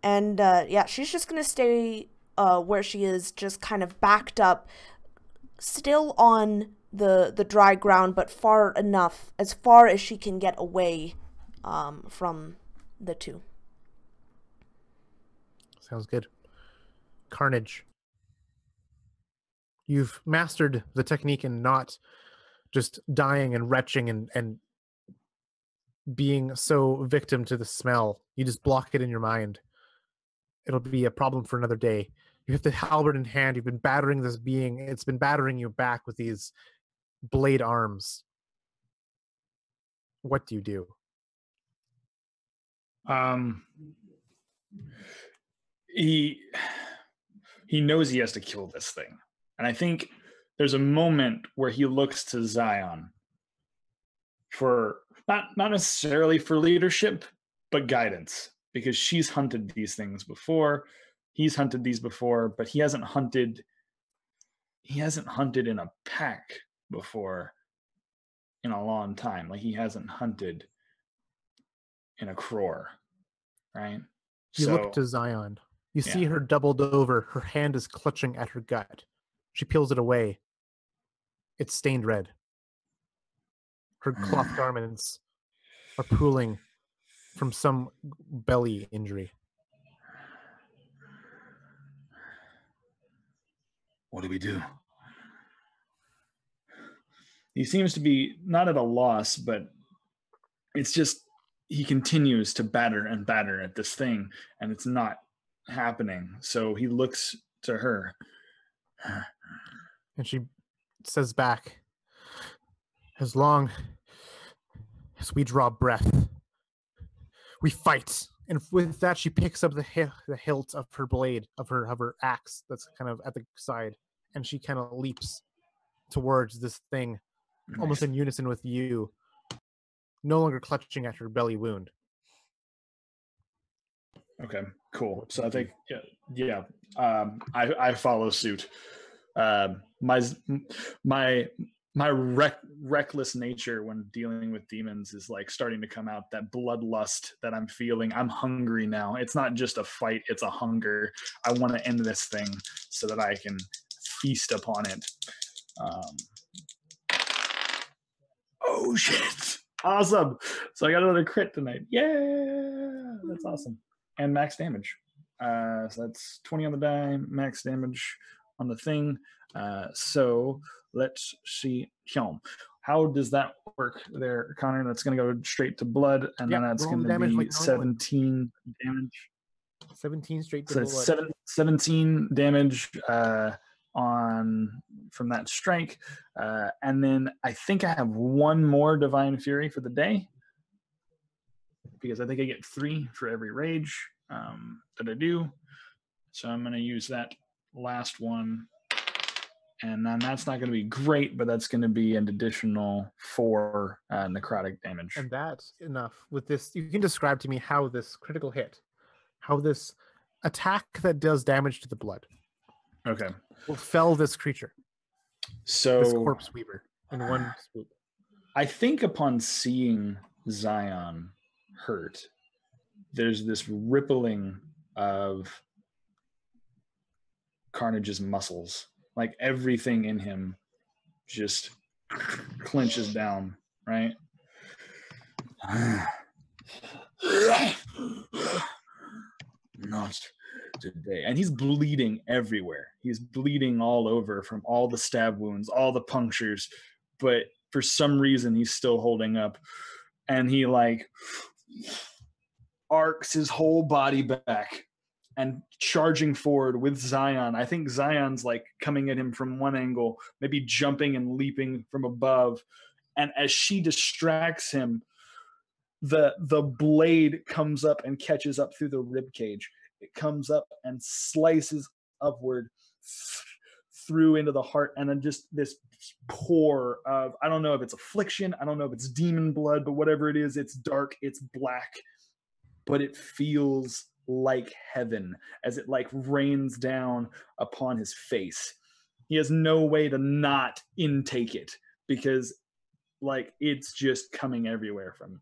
And yeah, she's just going to stay where she is, just kind of backed up, still on the dry ground, but far enough, as far as she can get away from the 2. Sounds good. Carnage. You've mastered the technique in not just dying and retching and being so victim to the smell. You just block it in your mind. It'll be a problem for another day. You have the halberd in hand. You've been battering this being. It's been battering you back with these blade arms. What do you do? He knows he has to kill this thing. And I think there's a moment where he looks to Zion for not necessarily for leadership, but guidance, because she's hunted these things before. He's hunted these before, but he hasn't hunted in a pack before in a long time. Like, he hasn't hunted in a crore, right? You look to Zion. You see her doubled over. Her hand is clutching at her gut. She peels it away. It's stained red. Her cloth garments are pooling from some belly injury. What do we do? He seems to be not at a loss, but it's just he continues to batter and batter at this thing, and it's not happening. So he looks to her. And she says back, as long as we draw breath, we fight. And with that, she picks up the hilt of her blade, of her axe that's kind of at the side, and she kind of leaps towards this thing, almost in unison with you, no longer clutching at her belly wound. Okay, cool. So I think, I follow suit. My reckless nature when dealing with demons is like starting to come out. That bloodlust that I'm feeling. I'm hungry now. It's not just a fight, it's a hunger. I want to end this thing so that I can feast upon it. Oh shit. Awesome. So I got another crit tonight. Yeah, that's awesome. And max damage. So that's 20 on the die, max damage on the thing. So let's see. How does that work there, Connor? That's going to go straight to blood, and then that's going to be like 17 damage. 17 straight to blood. So 17 damage on from that strike. And then I think I have one more Divine Fury for the day, because I think I get 3 for every rage that I do. So I'm going to use that last one. And then that's not going to be great, but that's going to be an additional 4 necrotic damage. And that's enough. With this, you can describe to me how this critical hit, how this attack that does damage to the blood, okay, will fell this creature, so this corpse weaver, in one swoop. I think upon seeing Zion hurt, there's this rippling of Carnage's muscles. Like everything in him just clenches down, right? Not today. And he's bleeding everywhere. He's bleeding all over from all the stab wounds, all the punctures. But for some reason, he's still holding up. And he like arcs his whole body back and charging forward with Zion. I think Zion's like coming at him from one angle, maybe jumping and leaping from above. And as she distracts him, the blade comes up and catches up through the rib cage. It comes up and slices upward through into the heart, and then just this pour of, I don't know if it's affliction, I don't know if it's demon blood, but whatever it is, it's dark, it's black, but it feels like heaven as it like rains down upon his face. He has no way to not intake it, because like it's just coming everywhere from him.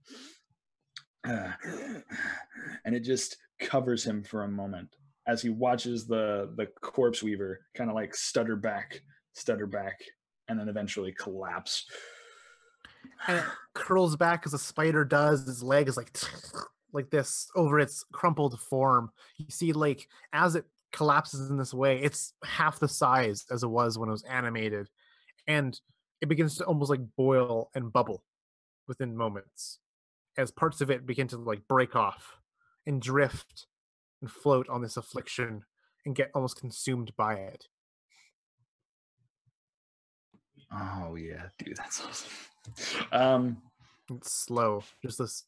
And it just covers him for a moment as he watches the corpse weaver kind of like stutter back, and then eventually collapse. And it curls back as a spider does. His leg is like this over its crumpled form. You see, like, as it collapses in this way. It's half the size as it was when it was animated, and it begins to almost like boil and bubble within moments as parts of it begin to like break off and drift and float on this affliction and get almost consumed by it. Oh yeah, dude, that's awesome. It's slow, just this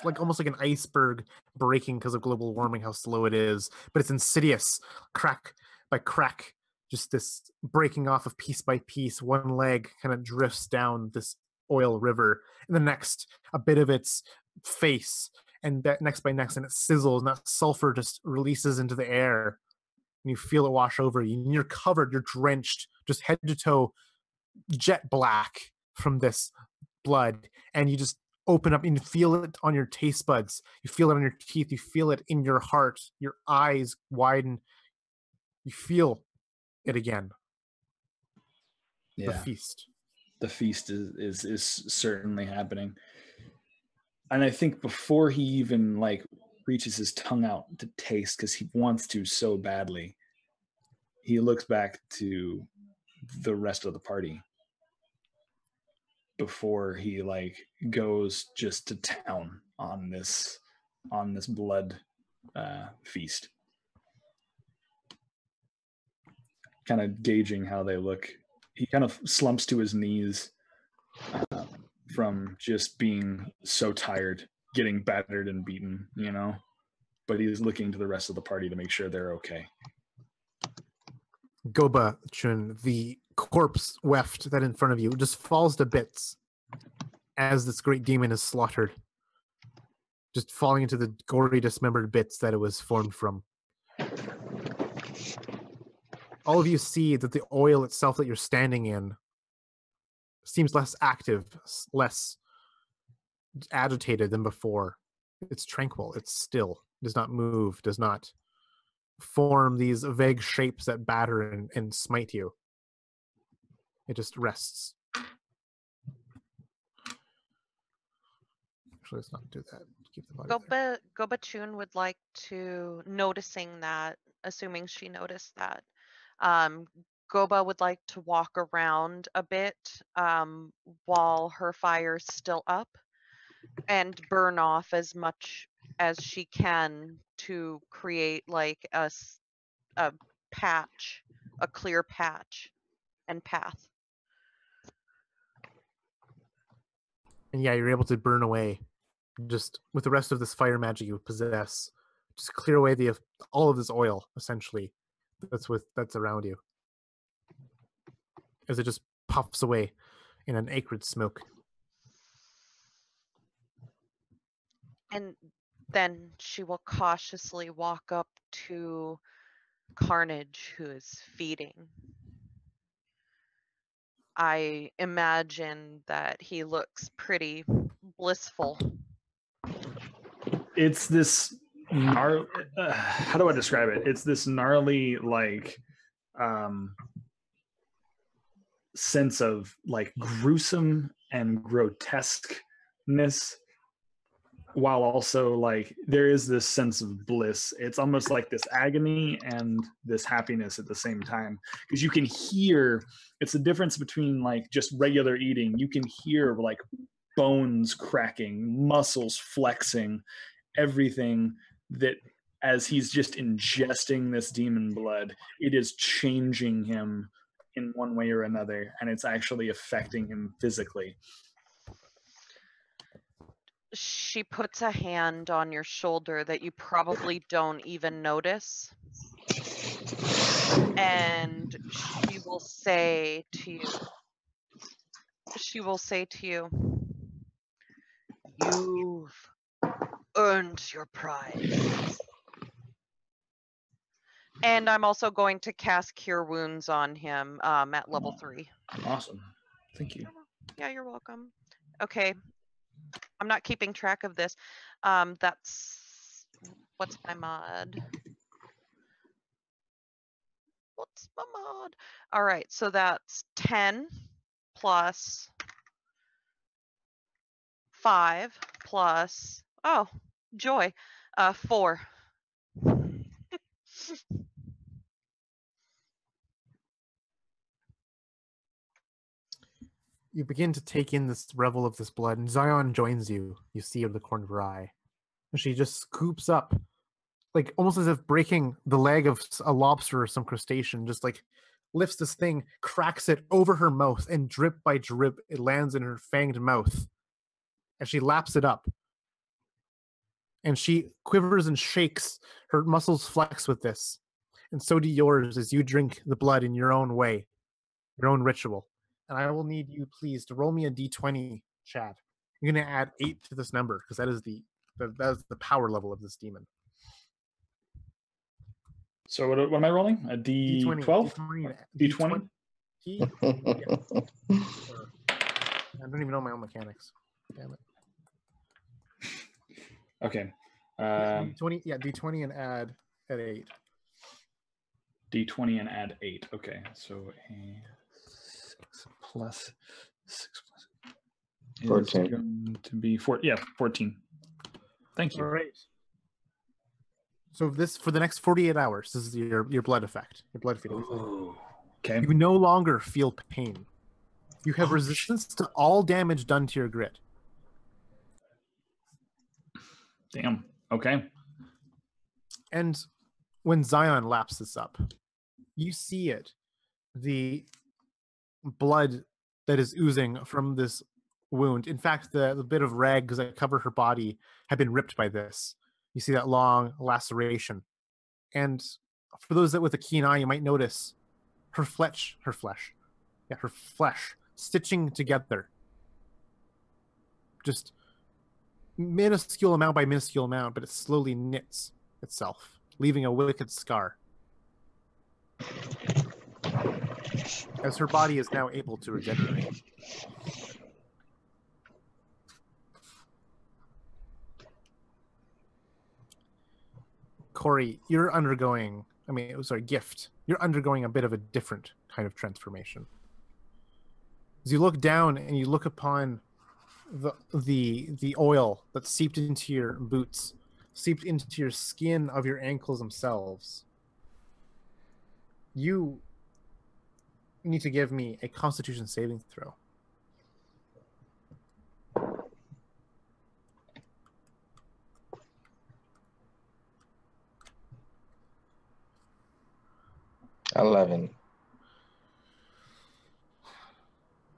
like almost like an iceberg breaking because of global warming, how slow it is, but it's insidious, crack by crack, just this breaking off of piece by piece. One leg kind of drifts down this oil river, and the next a bit of its face, and that next by next, and it sizzles, and that sulfur just releases into the air, and you feel it wash over you, and you're covered, you're drenched, just head to toe, jet black from this blood, and you just open up and you feel it on your taste buds, you feel it on your teeth, you feel it in your heart, your eyes widen, you feel it again. Yeah, the feast the feast is certainly happening. And I think before he even like reaches his tongue out to taste, because he wants to so badly, he looks back to the rest of the party before he like goes just to town on this blood feast, kind of gauging how they look. He kind of slumps to his knees from just being so tired, getting battered and beaten, you know, but he's looking to the rest of the party to make sure they're okay. Goba Chun, the corpse weft that in front of you, just falls to bits as this great demon is slaughtered, just falling into the gory, dismembered bits that it was formed from. All of you see that the oil itself that you're standing in seems less active, less agitated than before. It's tranquil, it's still, does not move, does not form these vague shapes that batter and smite you. It just rests. Actually, let's not do that. Keep the body there. Gobachun would like to, noticing that, assuming she noticed that, Goba would like to walk around a bit while her fire's still up and burn off as much as she can to create like a patch, a clear patch and path. And yeah, you're able to burn away, just with the rest of this fire magic you possess, just clear away all of this oil, essentially, that's around you, as it just puffs away in an acrid smoke. And then she will cautiously walk up to Carnage, who is feeding. I imagine that he looks pretty blissful. It's this how do I describe it? It's this gnarly like sense of like gruesome and grotesqueness, while also like there is this sense of bliss. It's almost like this agony and this happiness at the same time, because you can hear, it's the difference between like just regular eating. You can hear like bones cracking, muscles flexing, everything, that as he's just ingesting this demon blood, it is changing him in one way or another, and it's actually affecting him physically. She puts a hand on your shoulder that you probably don't even notice. And she will say to you, "You've earned your prize." And I'm also going to cast Cure Wounds on him at level 3. Awesome. Thank you. Yeah, you're welcome. Okay. I'm not keeping track of this. That's... What's my mod? All right, so that's 10 plus 5 plus... Oh, joy. 4. You begin to take in this revel of this blood, and Zion joins you. You see of the corner of her eye. And she just scoops up, like almost as if breaking the leg of a lobster or some crustacean, just like lifts this thing, cracks it over her mouth, and drip by drip, it lands in her fanged mouth. And she laps it up. And she quivers and shakes. Her muscles flex with this. And so do yours as you drink the blood in your own way, your own ritual. And I will need you, please, to roll me a d20, Chad. You're going to add 8 to this number, because that is the power level of this demon. So what am I rolling? A D12? D20? Yeah. I don't even know my own mechanics. Damn it. Okay. D20, yeah, D20 and add 8. D20 and add 8. Okay, so a 6 plus 6 plus 14. is going to be 14. Thank you. All right. So this for the next 48 hours, this is your blood effect, your blood feeding. Ooh, okay. You no longer feel pain. You have resistance to all damage done to your grit. Damn. Okay. And when Zion laps this up, you see it. The blood that is oozing from this wound. In fact, the bit of rags that cover her body have been ripped by this. You see that long laceration. And for those that with a keen eye, you might notice her flesh stitching together. Just minuscule amount by minuscule amount, but it slowly knits itself, leaving a wicked scar. As her body is now able to regenerate. Corey, you're undergoing, Gift, you're undergoing a bit of a different kind of transformation. As you look down and you look upon the oil that seeped into your boots, seeped into your skin of your ankles themselves, you need to give me a Constitution saving throw. $11.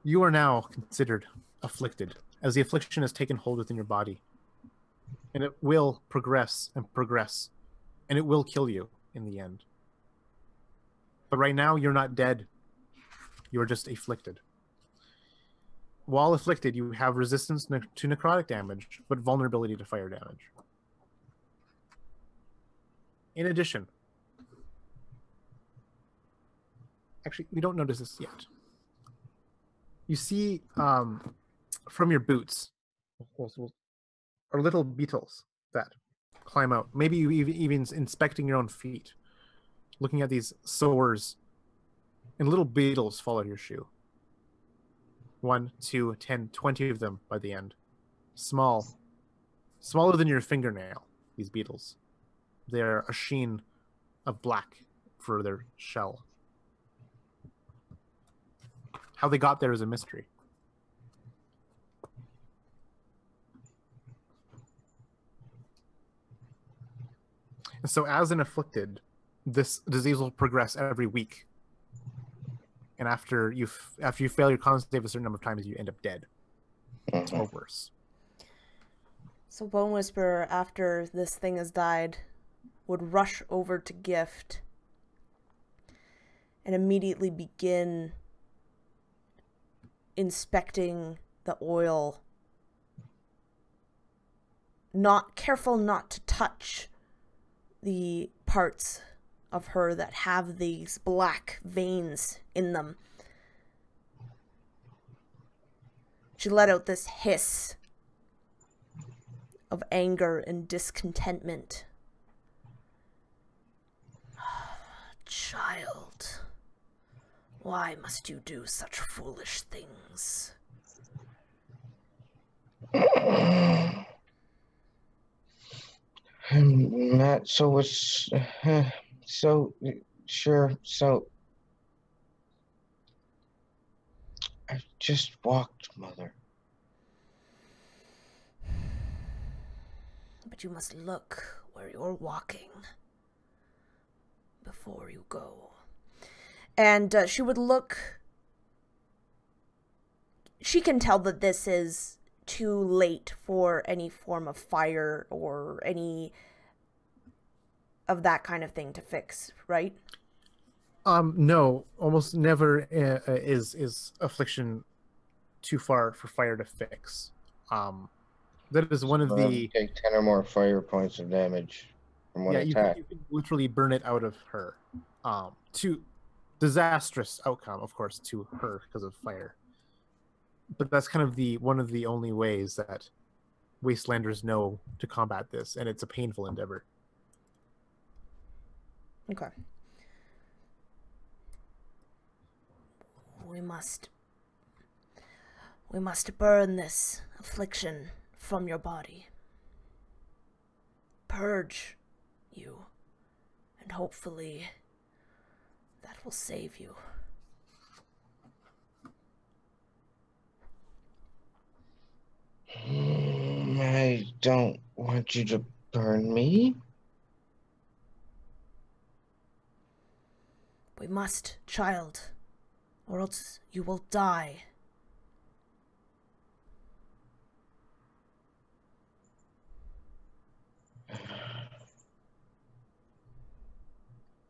You are now considered afflicted, as the affliction has taken hold within your body. And it will progress and progress, and it will kill you in the end. But right now, you're not dead. You are just afflicted. While afflicted, you have resistance to necrotic damage, but vulnerability to fire damage. In addition, actually, we don't notice this yet. You see from your boots are little beetles that climb out. Maybe you even inspecting your own feet, looking at these sores, and little beetles fall out of your shoe. 1, 2, 10, 20 of them by the end. Smaller than your fingernail, these beetles. They're a sheen of black for their shell. How they got there is a mystery. And so as an afflicted, this disease will progress every week. And after you fail your con save a certain number of times, you end up dead. Or worse. So Bone Whisperer, after this thing has died, would rush over to Gift and immediately begin inspecting the oil, not careful not to touch the parts of her that have these black veins in them. She let out this hiss of anger and discontentment. Child, why must you do such foolish things? I'm not so So, sure. So, I just walked, Mother. But you must look where you're walking before you go. And she would look. She can tell that this is too late for any form of fire or any of that kind of thing to fix, right? No, almost never is affliction too far for fire to fix. That is one of Whenever the you take 10 or more fire points of damage from one attack. you can literally burn it out of her. To disastrous outcome, of course, to her because of fire. But that's kind of one of the only ways that wastelanders know to combat this, and it's a painful endeavor. Okay. We must burn this affliction from your body. Purge you, and hopefully that will save you. I don't want you to burn me. We must, child, or else you will die.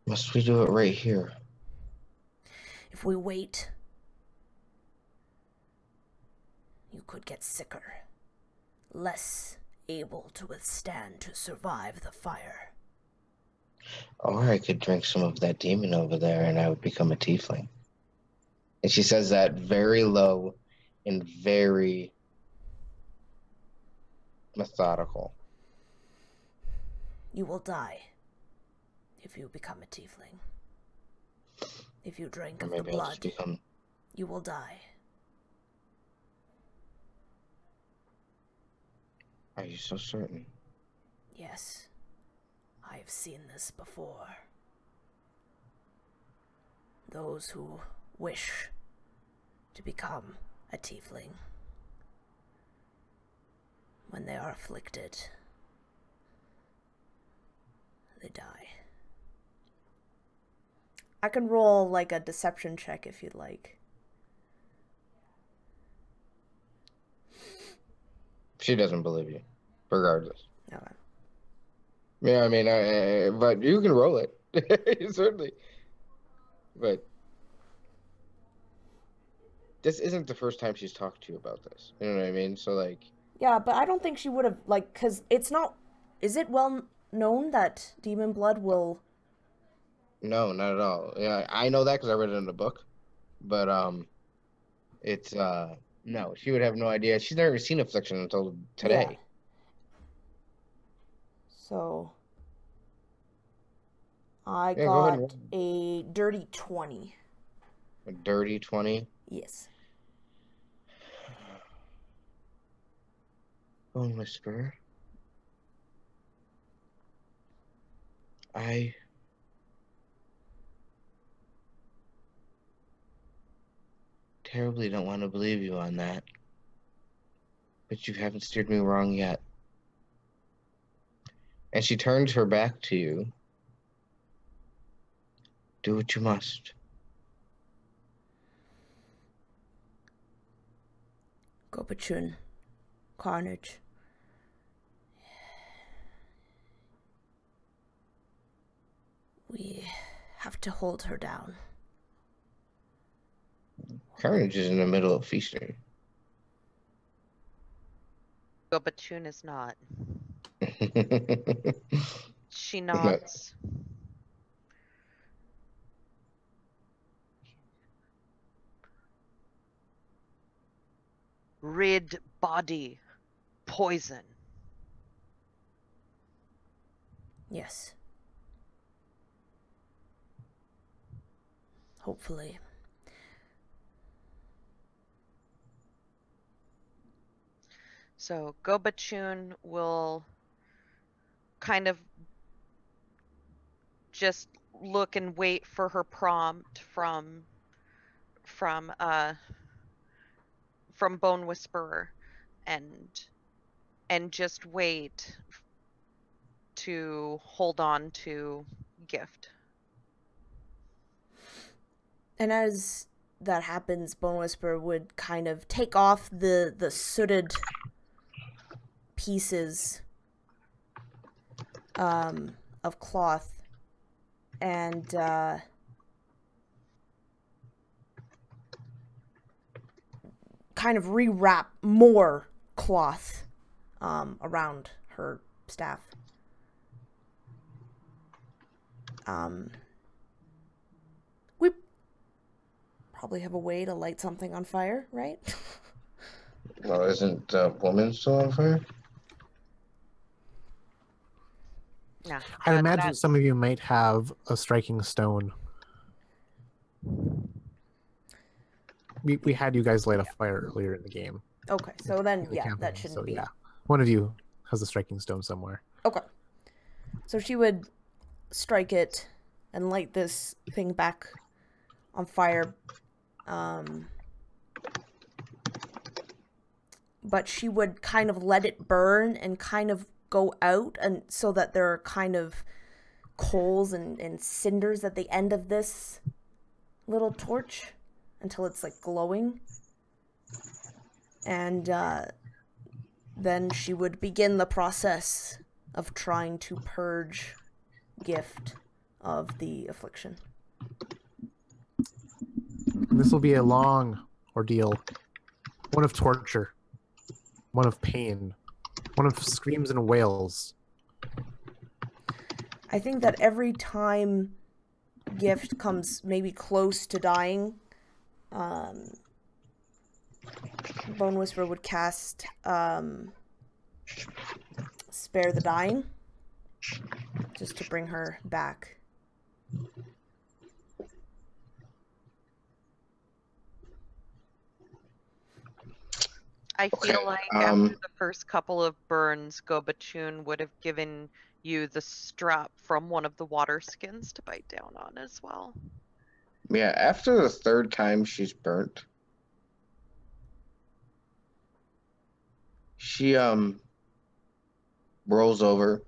Must we do it right here? If we wait, you could get sicker, less able to withstand to survive the fire. Or I could drink some of that demon over there and I would become a tiefling. And she says that very low and very methodical. You will die if you become a tiefling. If you drink Or of the maybe I'll just blood, become... you will die. Are you so certain? Yes, I have seen this before. Those who wish to become a tiefling, when they are afflicted, they die. I can roll like a deception check if you'd like. She doesn't believe you, regardless. Okay. Yeah, I mean, but you can roll it. Certainly. But this isn't the first time she's talked to you about this. You know what I mean? So, like... Yeah, but I don't think she would have, like, because it's not... Is it well known that demon blood will... No, not at all. Yeah, I know that because I read it in the book. But, it's, no, she would have no idea. She's never seen Affliction until today. Yeah. So... I Yeah, go ahead got and a dirty 20. A dirty 20. Yes. Bone Whisperer. I terribly don't want to believe you on that. But you haven't steered me wrong yet. And she turns her back to you. Do what you must. Gopachun. Carnage. We have to hold her down. Carnage is in the middle of feasting. Gobachun is not. No. She nods. Rid body. Poison. Yes. Hopefully. So Gobachun will kind of just look and wait for her prompt from Bone Whisperer, and just wait to hold on to Gift. And as that happens, Bone Whisperer would kind of take off the sooted pieces of cloth and kind of rewrap more cloth around her staff. We probably have a way to light something on fire, right? Well, isn't the woman still on fire? Nah, I imagine some of you might have a striking stone. We had you guys light a fire earlier in the game. Okay, so then, in the yeah, campaign, that shouldn't so, be. Yeah, one of you has a striking stone somewhere. Okay. So she would strike it and light this thing back on fire. But she would kind of let it burn and kind of go out, and so that there are kind of coals and cinders at the end of this little torch until it's like glowing. And then she would begin the process of trying to purge Gift of the affliction. This will be a long ordeal, one of torture, one of pain, one of screams and wails. I think that every time Gift comes maybe close to dying, Bone Whisperer would cast Spare the Dying, just to bring her back. I feel Okay, like after the first couple of burns, Gobachun would have given you the strap from one of the water skins to bite down on as well. Yeah, after the third time she's burnt, she rolls over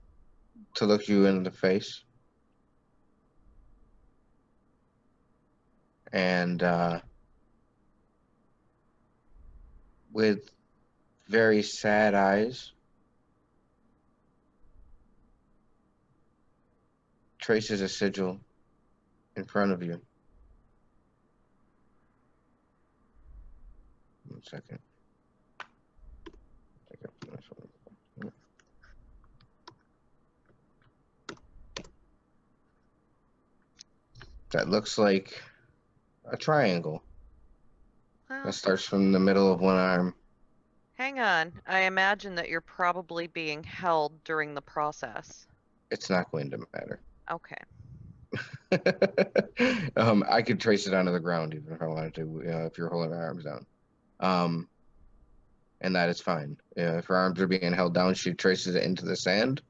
to look you in the face. And with very sad eyes, traces a sigil in front of you. 1 second. That looks like a triangle. Well, That starts from the middle of one arm. hang on. I imagine that you're probably being held during the process. It's not going to matter. Okay. I could trace it onto the ground even if I wanted to, if you're holding my arms down. And that is fine. If her arms are being held down, she traces it into the sand.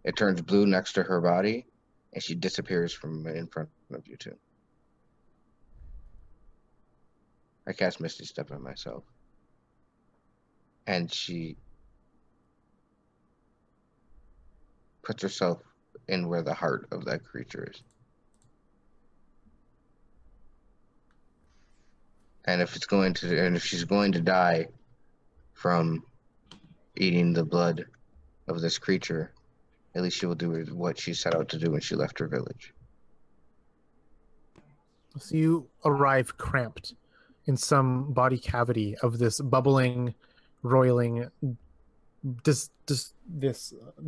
It turns blue next to her body, and she disappears from in front of you two. I cast Misty Step on myself. And she puts herself in where the heart of that creature is. And if she's going to die from eating the blood of this creature, at least she will do what she set out to do when she left her village. So you arrive cramped in some body cavity of this bubbling, roiling, this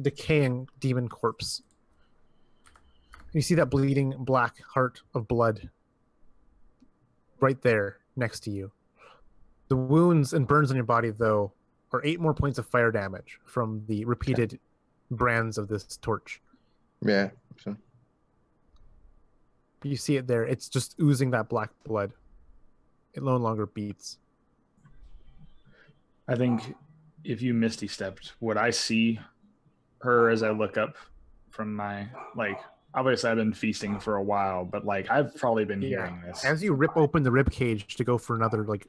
decaying demon corpse. You see that bleeding black heart of blood right there next to you. The wounds and burns on your body, though, are 8 more points of fire damage from the repeated brands of this torch. Yeah. So. You see it there. It's just oozing that black blood. It no longer beats. I think if you Misty Stepped, would I see her as I look up from my, like, obviously I've been feasting for a while, but like I've probably been Yeah. hearing this. As you rip open the rib cage to go for another like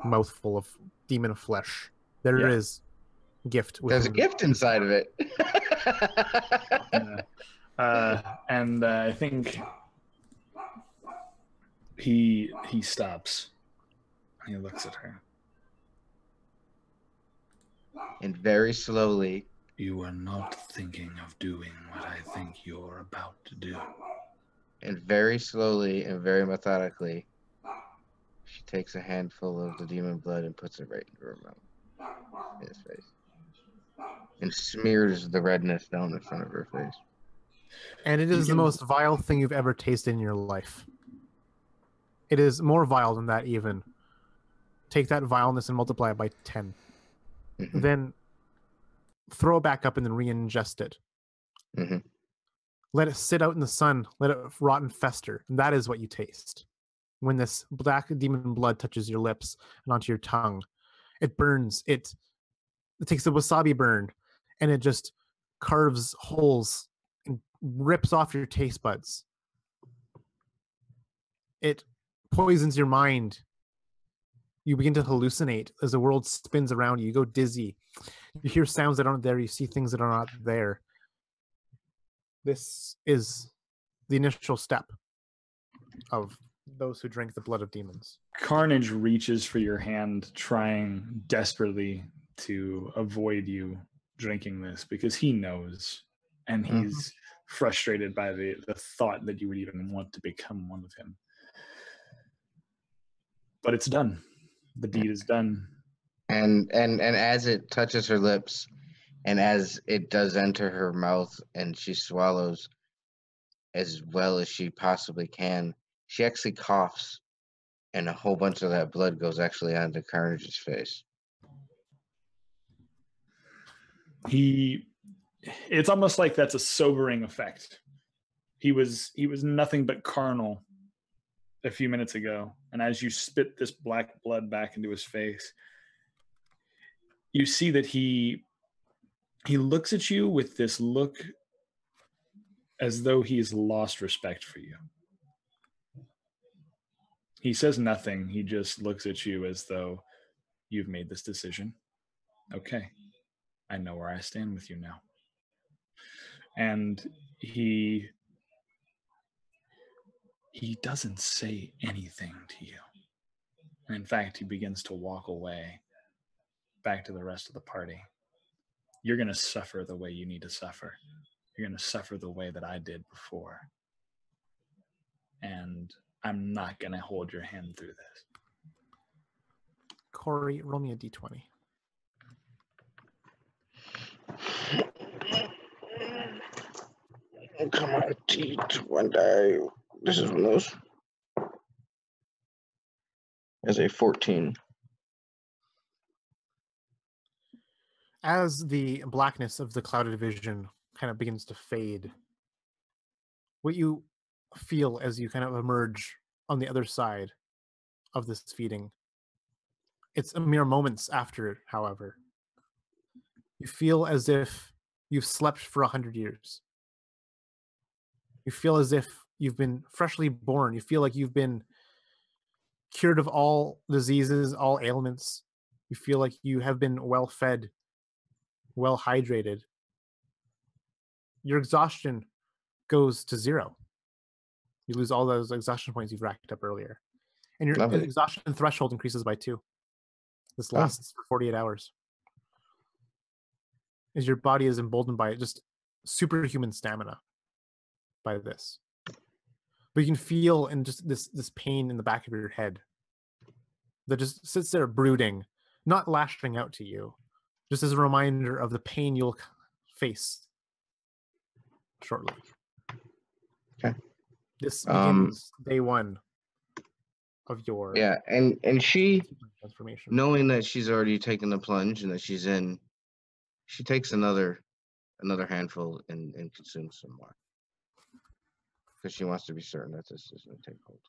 mouthful of demon flesh, there is gift. There's a within gift inside of it. And I think he stops. He looks at her. And very slowly, You are not thinking of doing what I think you're about to do. and very slowly and very methodically, she takes a handful of the demon blood and puts it right into her mouth, in his face, and smears the redness down in front of her face. And it is the most vile thing you've ever tasted in your life. It is more vile than that even. Take that vileness and multiply it by 10. Mhm. Then throw it back up and then re-ingest it. Mhm. Let it sit out in the sun. Let it rot and fester. And that is what you taste. When this black demon blood touches your lips and onto your tongue, it burns. It takes the wasabi burn and it just carves holes and rips off your taste buds. It poisons your mind. You begin to hallucinate as the world spins around you. You go dizzy. You hear sounds that aren't there. You see things that are not there. This is the initial step of those who drink the blood of demons. Carnage reaches for your hand, trying desperately to avoid you drinking this because he knows, and he's frustrated by the thought that you would even want to become one of him. But it's done. The deed is done. And as it touches her lips, and as it does enter her mouth, and she swallows as well as she possibly can, she actually coughs, and a whole bunch of that blood goes actually onto Carnage's face. It's almost like that's a sobering effect. He was nothing but carnal a few minutes ago, and as you spit this black blood back into his face, you see that he looks at you with this look as though he's lost respect for you. He says nothing. He just looks at you as though you've made this decision. Okay, I know where I stand with you now. And he doesn't say anything to you. And in fact, he begins to walk away back to the rest of the party. You're going to suffer the way you need to suffer. You're going to suffer the way that I did before. And I'm not going to hold your hand through this. Corey, roll me a d20. Come on, D20. This is one of those. As a 14. As the blackness of the clouded vision kind of begins to fade, what you feel as you kind of emerge on the other side of this feeding, it's a mere moments after, however. You feel as if you've slept for 100 years. You feel as if you've been freshly born. You feel like you've been cured of all diseases, all ailments. You feel like you have been well fed, well hydrated. Your exhaustion goes to 0. You lose all those exhaustion points you've racked up earlier. And your Lovely. exhaustion threshold increases by 2. This lasts for 48 hours. As your body is emboldened by just superhuman stamina by this. But you can feel and just this pain in the back of your head that just sits there brooding, not lashing out to you, just as a reminder of the pain you'll face shortly. Okay. This begins day 1 of your and she, transformation. knowing that she's already taken the plunge and that she's in, she takes another handful and consumes some more, because she wants to be certain that this is going to take hold.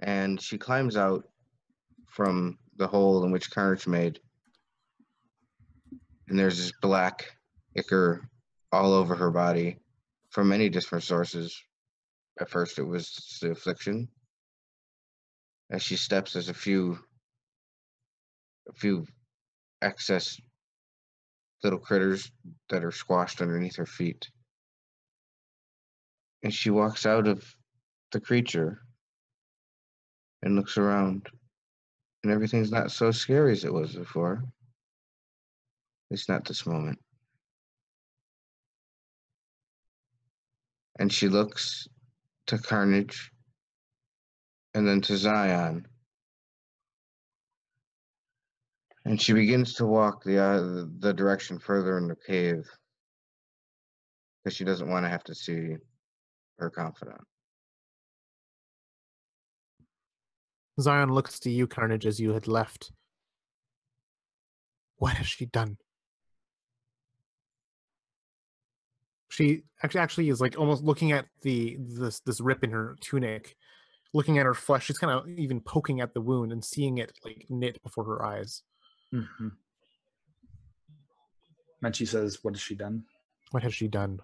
And she climbs out from the hole in which Carnage made, and there's this black ichor all over her body from many different sources. At first, it was the affliction. As she steps, there's a few excess little critters that are squashed underneath her feet. And she walks out of the creature and looks around. And everything's not so scary as it was before. At least not this moment. And she looks to Carnage and then to Zion. And she begins to walk the direction further in the cave because she doesn't want to have to see her confidant. Zion looks to you, Carnage, as you had left. What has she done? She actually is like almost looking at this rip in her tunic, looking at her flesh. She's kind of even poking at the wound and seeing it like knit before her eyes. Mm-hmm. And she says, "What has she done?" What has she done?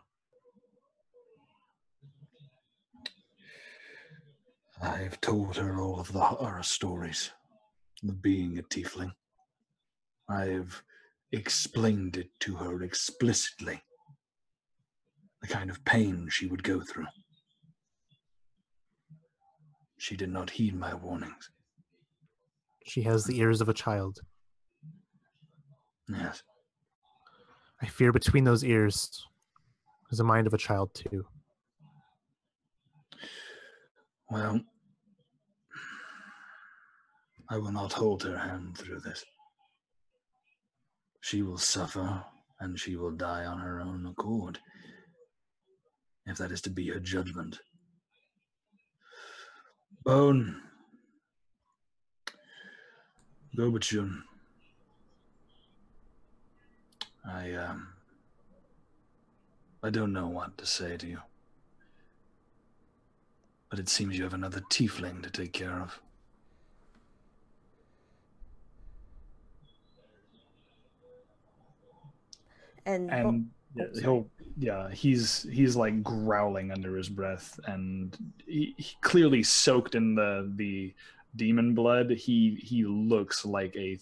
I've told her all of the horror stories of being a tiefling. I've explained it to her explicitly, the kind of pain she would go through. She did not heed my warnings. She has the ears of a child. Yes. I fear between those ears is the mind of a child too. Well, I will not hold her hand through this. She will suffer, and she will die on her own accord, if that is to be her judgment. Bone. Gobachun. I don't know what to say to you. But it seems you have another tiefling to take care of. And he's like growling under his breath, and he clearly soaked in the demon blood. He looks like a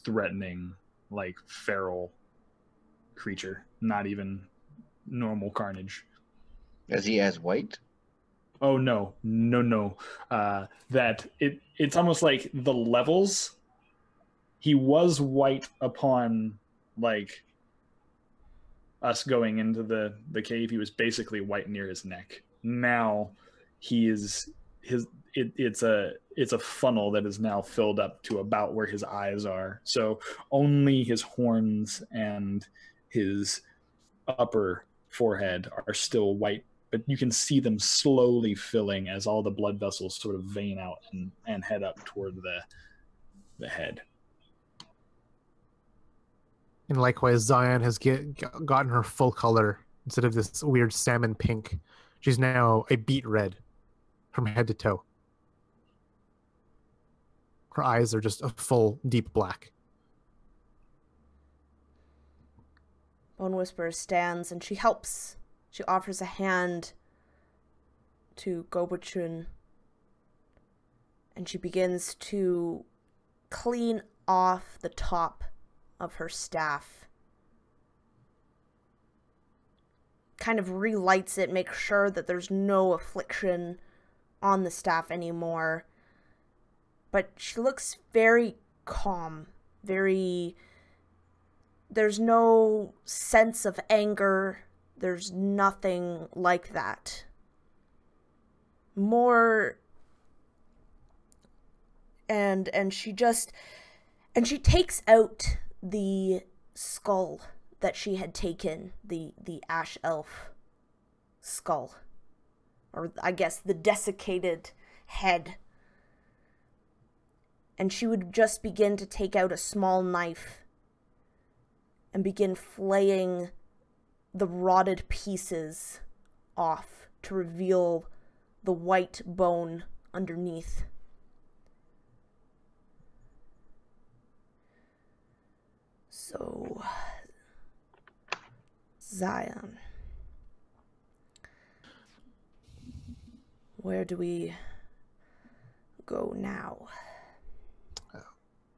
threatening, like feral creature, not even normal Carnage. Is he as white? Oh no. That it's almost like the levels. He was white upon like us going into the cave. He was basically white near his neck. Now he is it's a funnel that is now filled up to about where his eyes are. So only his horns and his upper forehead are still white, but you can see them slowly filling as all the blood vessels sort of vein out and head up toward the head. And likewise, Zion has gotten her full color. Instead of this weird salmon pink, she's now a beet red from head to toe. Her eyes are just a full, deep black. Bone Whisperer stands and she helps. She offers a hand to Gobachun. And she begins to clean off the top of her staff. Kind of relights it, makes sure that there's no affliction on the staff anymore. But she looks very calm, there's no sense of anger. There's nothing like that. And she takes out the skull that she had taken, the ash elf skull, or I guess the desiccated head. And she would just begin to take out a small knife and begin flaying the rotted pieces off to reveal the white bone underneath. Zion. Where do we go now?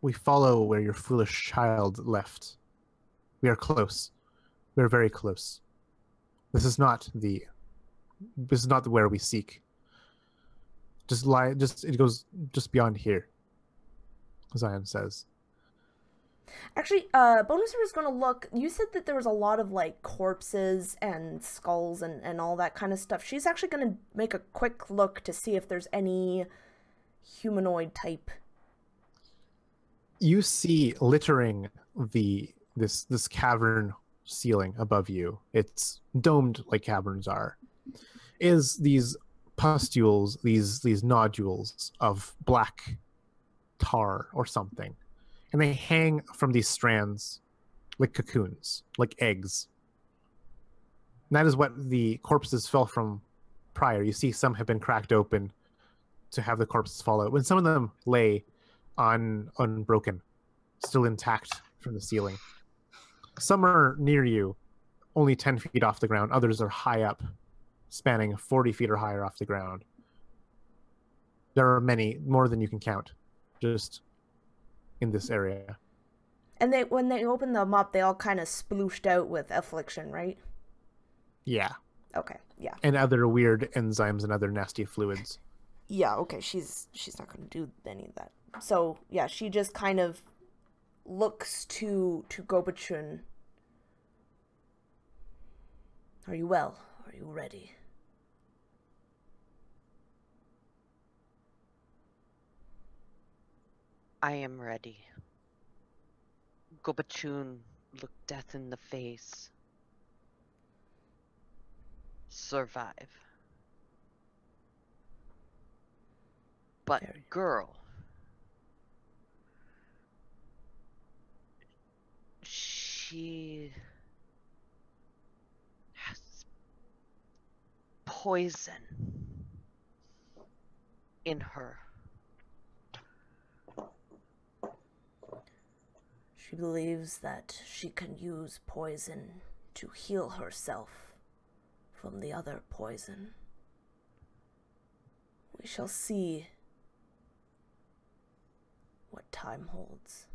We follow where your foolish child left. We are close. We are very close. This is not where we seek. It goes just beyond here, Zion says. Actually, Bonuser was going to look. You said that there was a lot of like corpses and skulls and all that kind of stuff. She's actually going to make a quick look to see if there's any humanoid type. You see littering this cavern ceiling above you. It's domed like caverns are. Is these pustules, these nodules of black tar or something. And they hang from these strands like cocoons, like eggs. And that is what the corpses fell from prior. You see some have been cracked open to have the corpses fall out. When some of them lay unbroken, still intact from the ceiling. Some are near you, only 10 feet off the ground. Others are high up, spanning 40 feet or higher off the ground. There are many, more than you can count, just in this area. And when they opened them up, they all kind of splooshed out with affliction, right? Yeah. Okay, yeah. And other weird enzymes and other nasty fluids. Yeah, okay, she's not going to do any of that. So, yeah, she just kind of looks to Gobachun. Are you well? Are you ready? I am ready. Gobachun looked death in the face. Survive. But Very. girl, she has poison in her. She believes that she can use poison to heal herself from the other poison. We shall see what time holds.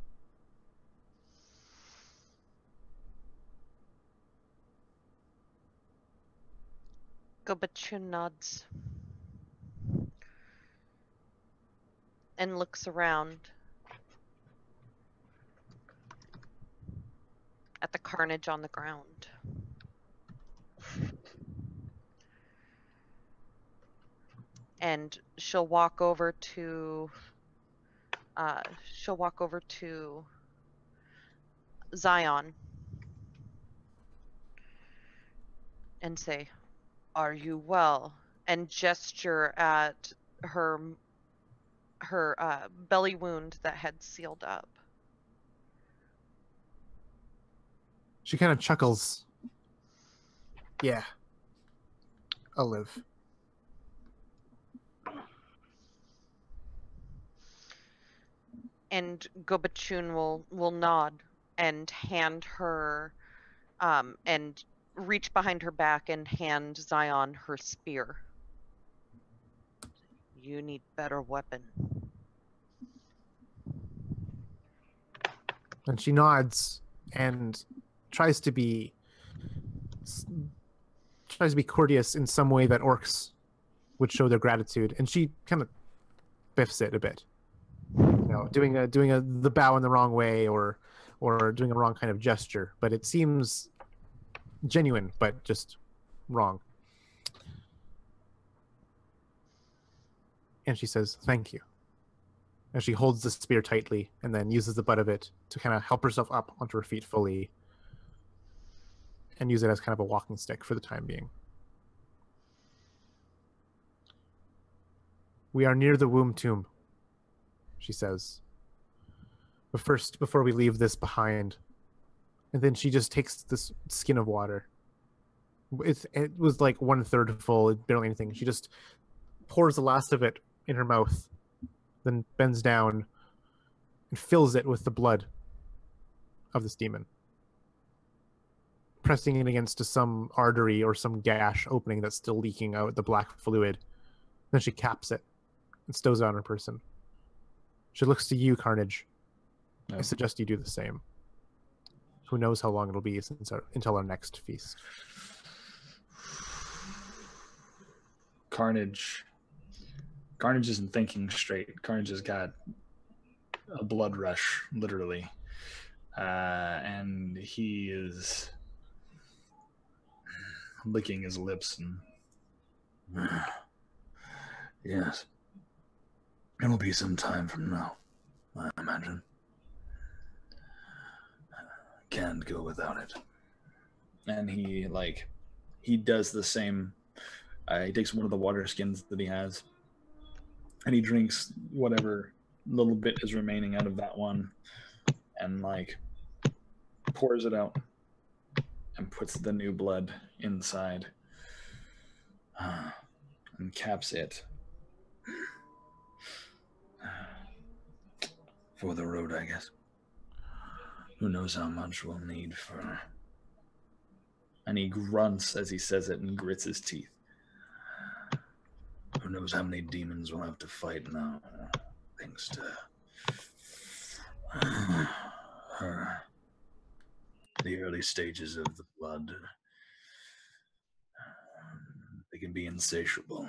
Gobachun nods and looks around at the carnage on the ground. And she'll walk over to Zion and say, "Are you well?" and gesture at her belly wound that had sealed up. She kind of chuckles. Yeah. I'll live. And Gobachun will nod and hand her and reach behind her back and hand Zion her spear. You need better weapon. And she nods and tries to be courteous in some way that orcs would show their gratitude, and she kind of biffs it a bit. You know, doing the bow in the wrong way or doing a wrong kind of gesture, but it seems genuine but just wrong. And she says, "Thank you." And she holds the spear tightly and then uses the butt of it to kind of help herself up onto her feet fully and use it as kind of a walking stick for the time being. "We are near the womb tomb," she says. "But first, before we leave this behind," and then she just takes this skin of water. It was like 1/3 full, barely anything. She just pours the last of it in her mouth, then bends down and fills it with the blood of this demon. pressing it against some artery or some gash opening that's still leaking out the black fluid. Then she caps it and stows it on her person. She looks to you, Carnage. I suggest you do the same. Who knows how long it'll be until our next feast. Carnage isn't thinking straight. Carnage has got a blood rush, literally. And he is licking his lips and yes. It'll be some time from now, I imagine. Can't go without it. And he does the same. He takes one of the water skins that he has, and he drinks whatever little bit is remaining out of that one, and pours it out and puts the new blood inside and caps it. For the road, I guess. Who knows how much we'll need for... And he grunts as he says it and grits his teeth. Who knows how many demons we'll have to fight now, thanks to her. The early stages of the blood. They can be insatiable.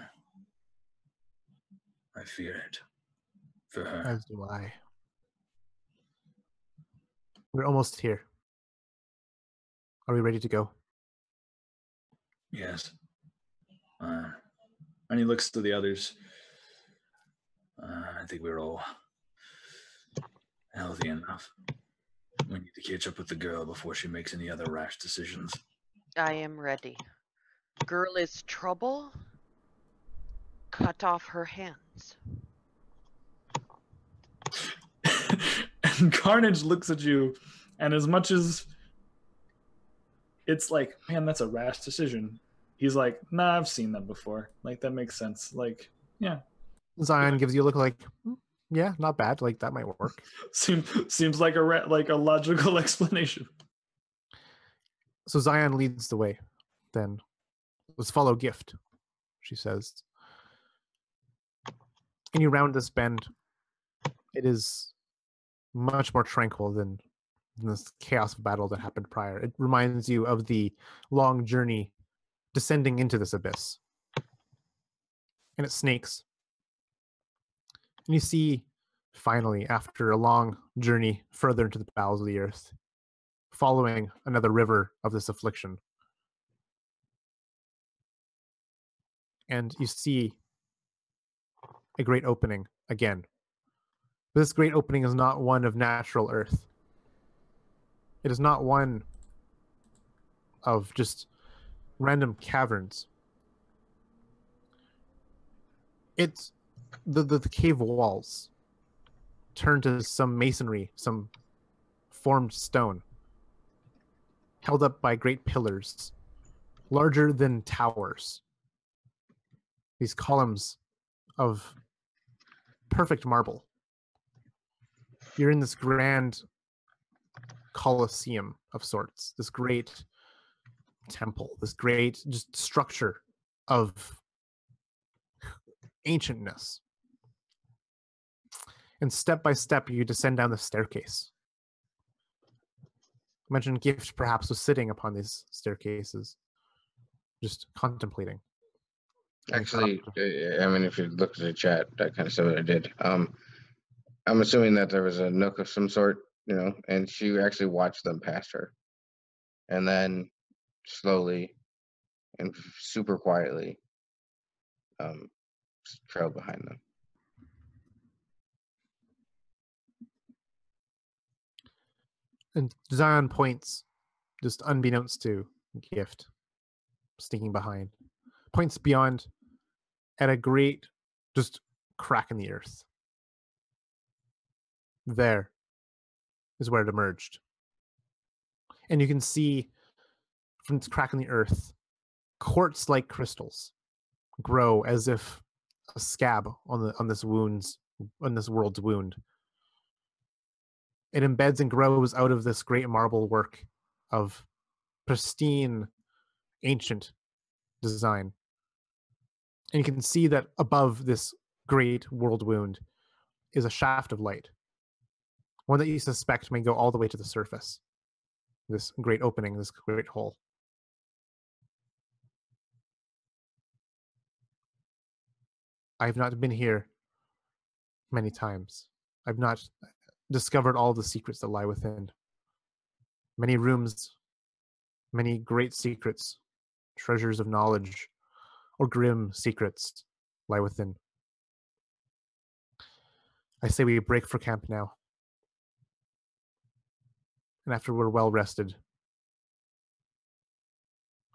I fear it. For her. As do I. We're almost here. Are we ready to go? Yes. And he looks to the others. I think we're all healthy enough. We need to catch up with the girl before she makes any other rash decisions. I am ready. Girl is trouble. Cut off her hands. And Carnage looks at you, and as much as it's like, man, that's a rash decision, he's like, nah, I've seen that before. That makes sense. Yeah. Zion gives you a look like, yeah, not bad. That might work. Seems like a logical explanation. So Zion leads the way. Then let's follow Gift, she says. And you round this bend. It is much more tranquil than this chaos of battle that happened prior. It reminds you of the long journey descending into this abyss. And it snakes. And you see, finally, after a long journey further into the bowels of the earth, following another river of this affliction. And you see a great opening again. But this great opening is not one of natural earth. It is not one of just random caverns. It's the cave walls turn to some masonry, some formed stone, held up by great pillars, larger than towers. These columns of perfect marble. You're in this grand Colosseum of sorts, this great temple, this great just structure of ancientness. And step by step, you descend down the staircase. Imagine Gift perhaps was sitting upon these staircases, just contemplating. Actually, if you look at the chat, that kind of said what I did. I'm assuming that there was a nook of some sort, and she actually watched them past her. And then slowly and super quietly trailed behind them. And Zion points, just unbeknownst to Gift, sneaking behind, points beyond at a great, just crack in the earth. There is where it emerged. And you can see from this crack in the earth, quartz-like crystals grow as if a scab on this world's wound. It embeds and grows out of this great marble work of pristine, ancient design. And you can see that above this great world wound is a shaft of light, one that you suspect may go all the way to the surface. This great opening, this great hole. I've not been here many times. I've not discovered all the secrets that lie within. Many rooms, many great secrets, treasures of knowledge, or grim secrets lie within. I say we break for camp now. And after we're well rested,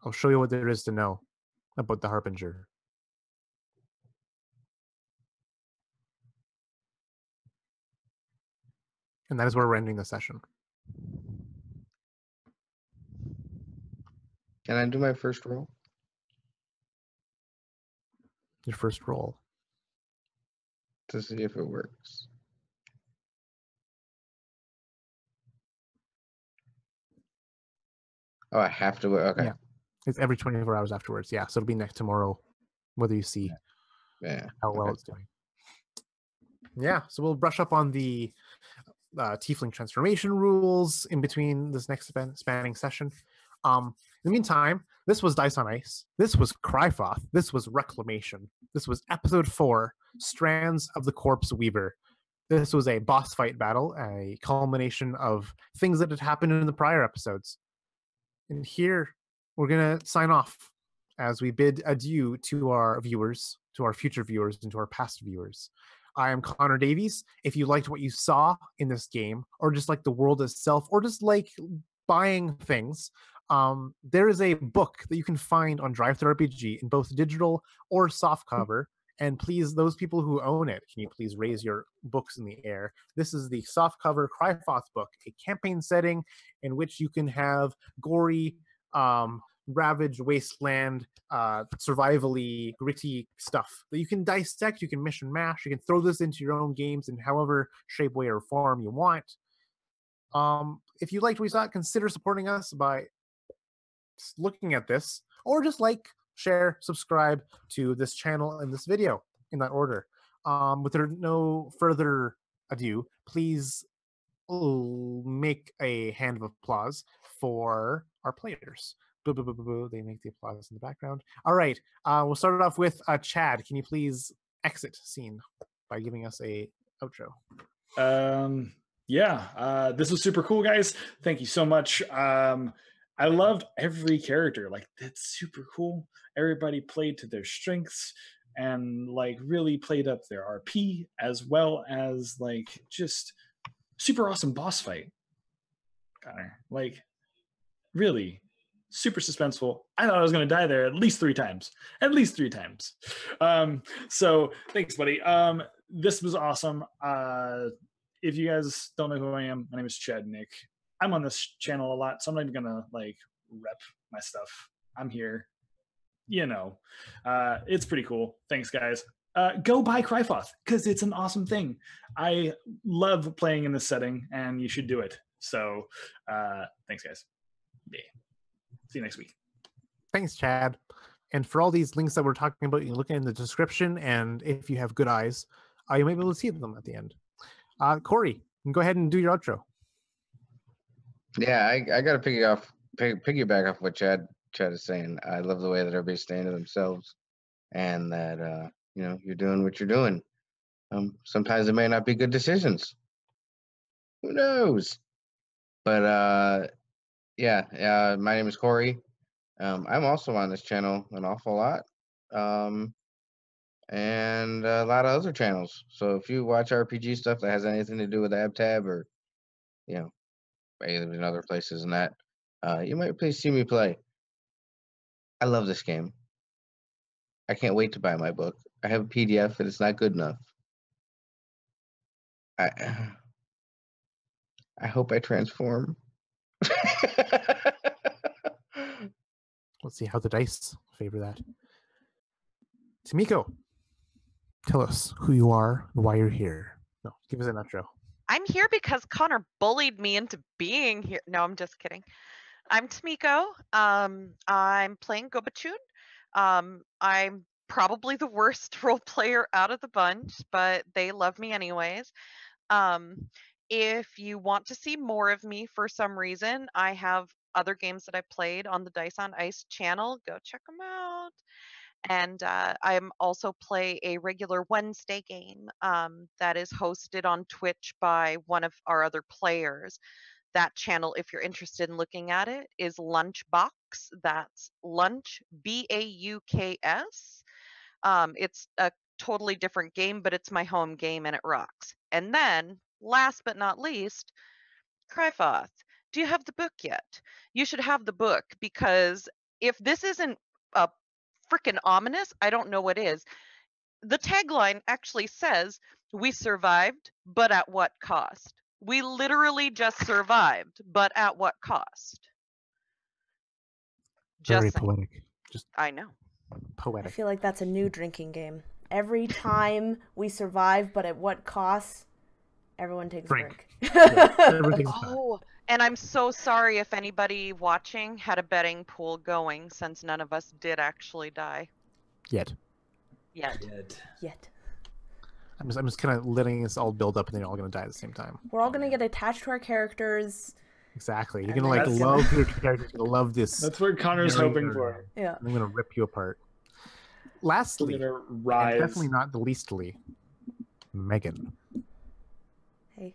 I'll show you what there is to know about the Harbinger. And that is where we're ending the session. Can I do my first roll? Your first roll. To see if it works. Oh, I have to. Okay. Yeah. It's every 24 hours afterwards. Yeah. So it'll be next tomorrow, whether you see how well it's doing. Yeah. So we'll brush up on the tiefling transformation rules in between this next spanning session. In the meantime, this was Dice on Ice. This was Crifoth. This was Reclamation. This was episode 4, Strands of the Corpse Weaver. This was a boss fight battle, a culmination of things that had happened in the prior episodes. And here, we're going to sign off as we bid adieu to our viewers, to our future viewers, and to our past viewers. I am Connor Davies. If you liked what you saw in this game, or just like the world itself, or just like buying things, there is a book that you can find on Drive-Thru RPG in both digital or softcover. And please, those people who own it, can you please raise your books in the air? This is the softcover Crifoth book, a campaign setting in which you can have gory, ravaged wasteland, survivally gritty stuff that you can dissect, you can mish and mash, you can throw this into your own games in however shape, way, or form you want. If you liked what we saw, consider supporting us by looking at this, or just like, share, subscribe to this channel and this video in that order. With no further ado, please make a hand of applause for our players. Boo, boo, boo, boo, boo. They make the applause in the background. All right, we'll start it off with Chad. Can you please exit scene by giving us a outro? This was super cool, guys. Thank you so much. I loved every character. Like, that's super cool. Everybody played to their strengths and like really played up their RP, as well as like just super awesome boss fight. Connor, like, really super suspenseful. I thought I was going to die there at least 3 times. So thanks, buddy. This was awesome. If you guys don't know who I am, my name is Chad Nick. I'm on this channel a lot, so I'm not even gonna like rep my stuff. I'm here, it's pretty cool. Thanks, guys. Go buy Crifoth because it's an awesome thing. I love playing in this setting, and you should do it. So, thanks, guys. Yeah. See you next week. Thanks, Chad. And for all these links that we're talking about, you can look in the description, and if you have good eyes, you might be able to see them at the end. Corey, you can go ahead and do your outro. Yeah, I got to piggyback off what Chad is saying. I love the way that everybody's staying to themselves, and that you're doing what you're doing. Sometimes it may not be good decisions. Who knows? But my name is Corey. I'm also on this channel an awful lot, and a lot of other channels. So if you watch RPG stuff that has anything to do with AbTab or in other places and that, you might please see me play. I love this game. I can't wait to buy my book. I have a PDF and it's not good enough. I hope I transform. Let's see how the dice favor that. Tamiko, tell us who you are and why you're here. No, give us an outro. I'm here because Connor bullied me into being here. No, I'm just kidding. I'm Tamiko. I'm playing Gobachun. I'm probably the worst role player out of the bunch, but they love me anyways. Um, if you want to see more of me for some reason, I have other games that I played on the Dice on Ice channel. Go check them out. And I'm also play a regular Wednesday game that is hosted on Twitch by one of our other players. That channel, if you're interested in looking at it, is Lunchbox. That's Lunch Bauks. It's a totally different game, but it's my home game and it rocks. And then, last but not least, Crifoth. Do you have the book yet? You should have the book because if this isn't a freaking ominous, I don't know what is. The tagline actually says, "We survived, but at what cost?" We literally just survived, but at what cost? Very Just saying. poetic. Just I know. I poetic. feel like that's a new drinking game. Every time we survive, but at what cost? Everyone takes Drink. a drink. Yeah, everything's fine. Oh, and I'm so sorry if anybody watching had a betting pool going, since none of us did actually die Yet. yet. Yet. I'm just kind of letting us all build up, and then you're all gonna die at the same time. We're all gonna get attached to our characters. Exactly. You're And gonna like then- love your characters. You're gonna love this. That's what Connor's very hoping very for. well. Yeah. I'm gonna rip you apart. We're Lastly, gonna and rise. definitely not the leastly, Megan. Hey.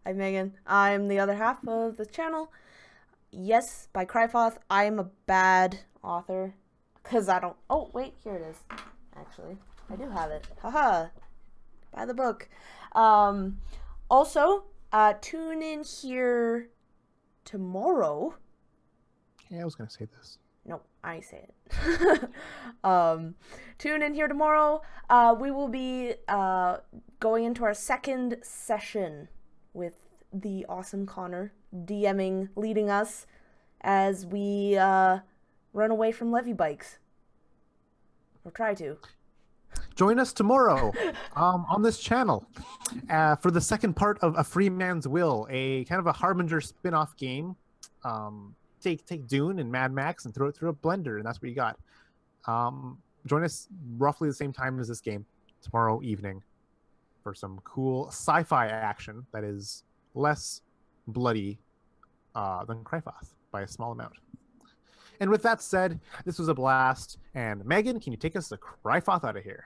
I'm Megan. I'm the other half of the channel. Yes, by Crifoth, I am a bad author. Because I don't... Oh, wait, here it is. Actually, I do have it. Haha. Buy the book. Also, tune in here tomorrow. Yeah, I was gonna say this. No, I say it. Tune in here tomorrow. We will be going into our second session with the awesome Connor DMing, leading us as we run away from levy bikes. Or try to. Join us tomorrow on this channel for the second part of A Free Man's Will, a kind of a Harbinger spin-off game. Take Dune and Mad Max and throw it through a blender, and that's what you got. Join us roughly the same time as this game tomorrow evening for some cool sci-fi action that is less bloody than Crifoth by a small amount. And with that said, this was a blast. And Megan, can you take us to Crifoth out of here?